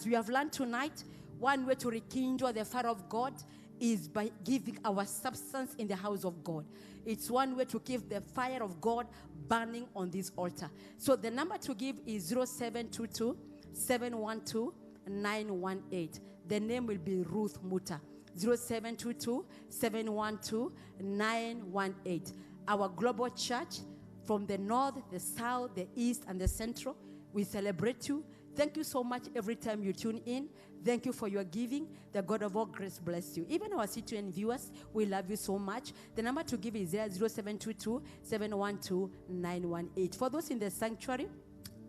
we have learned tonight, one way to rekindle the fire of God is by giving our substance in the house of God. It's one way to keep the fire of God burning on this altar. So the number to give is 0722-712-918. The name will be Ruth Muta. 0722-712-918. Our global church from the north, the south, the east, and the central, we celebrate you. Thank you so much every time you tune in. Thank you for your giving. The God of all grace bless you. Even our CTN viewers, we love you so much. The number to give is there, 0722-712-918. For those in the sanctuary,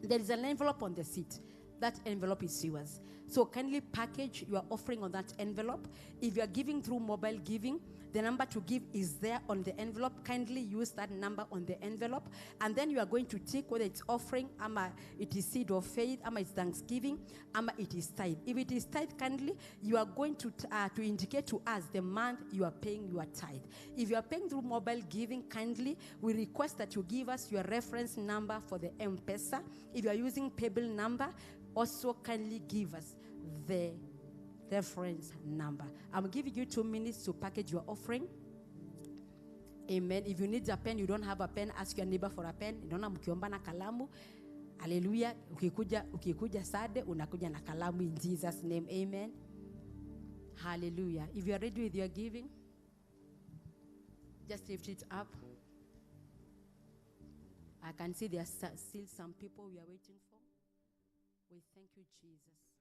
there is an envelope on the seat. That envelope is yours. So kindly package your offering on that envelope. If you are giving through mobile giving, the number to give is there on the envelope. Kindly use that number on the envelope. And then you are going to tick whether it's offering, it is seed of faith, it's thanksgiving, it is tithe. If it is tithe, kindly, you are going to indicate to us the month you are paying your tithe. If you are paying through mobile giving, kindly, we request that you give us your reference number for the M-Pesa. If you are using paybill number, also kindly give us the reference number. I'm giving you 2 minutes to package your offering. Amen. If you need a pen, you don't have a pen, ask your neighbor for a pen. Unaona mkiomba na kalamu. Hallelujah. Ukikuja sade, unakuja na kalamu in Jesus' name. Amen. Hallelujah. If you are ready with your giving, just lift it up. I can see there are still some people we are waiting for. We thank you, Jesus.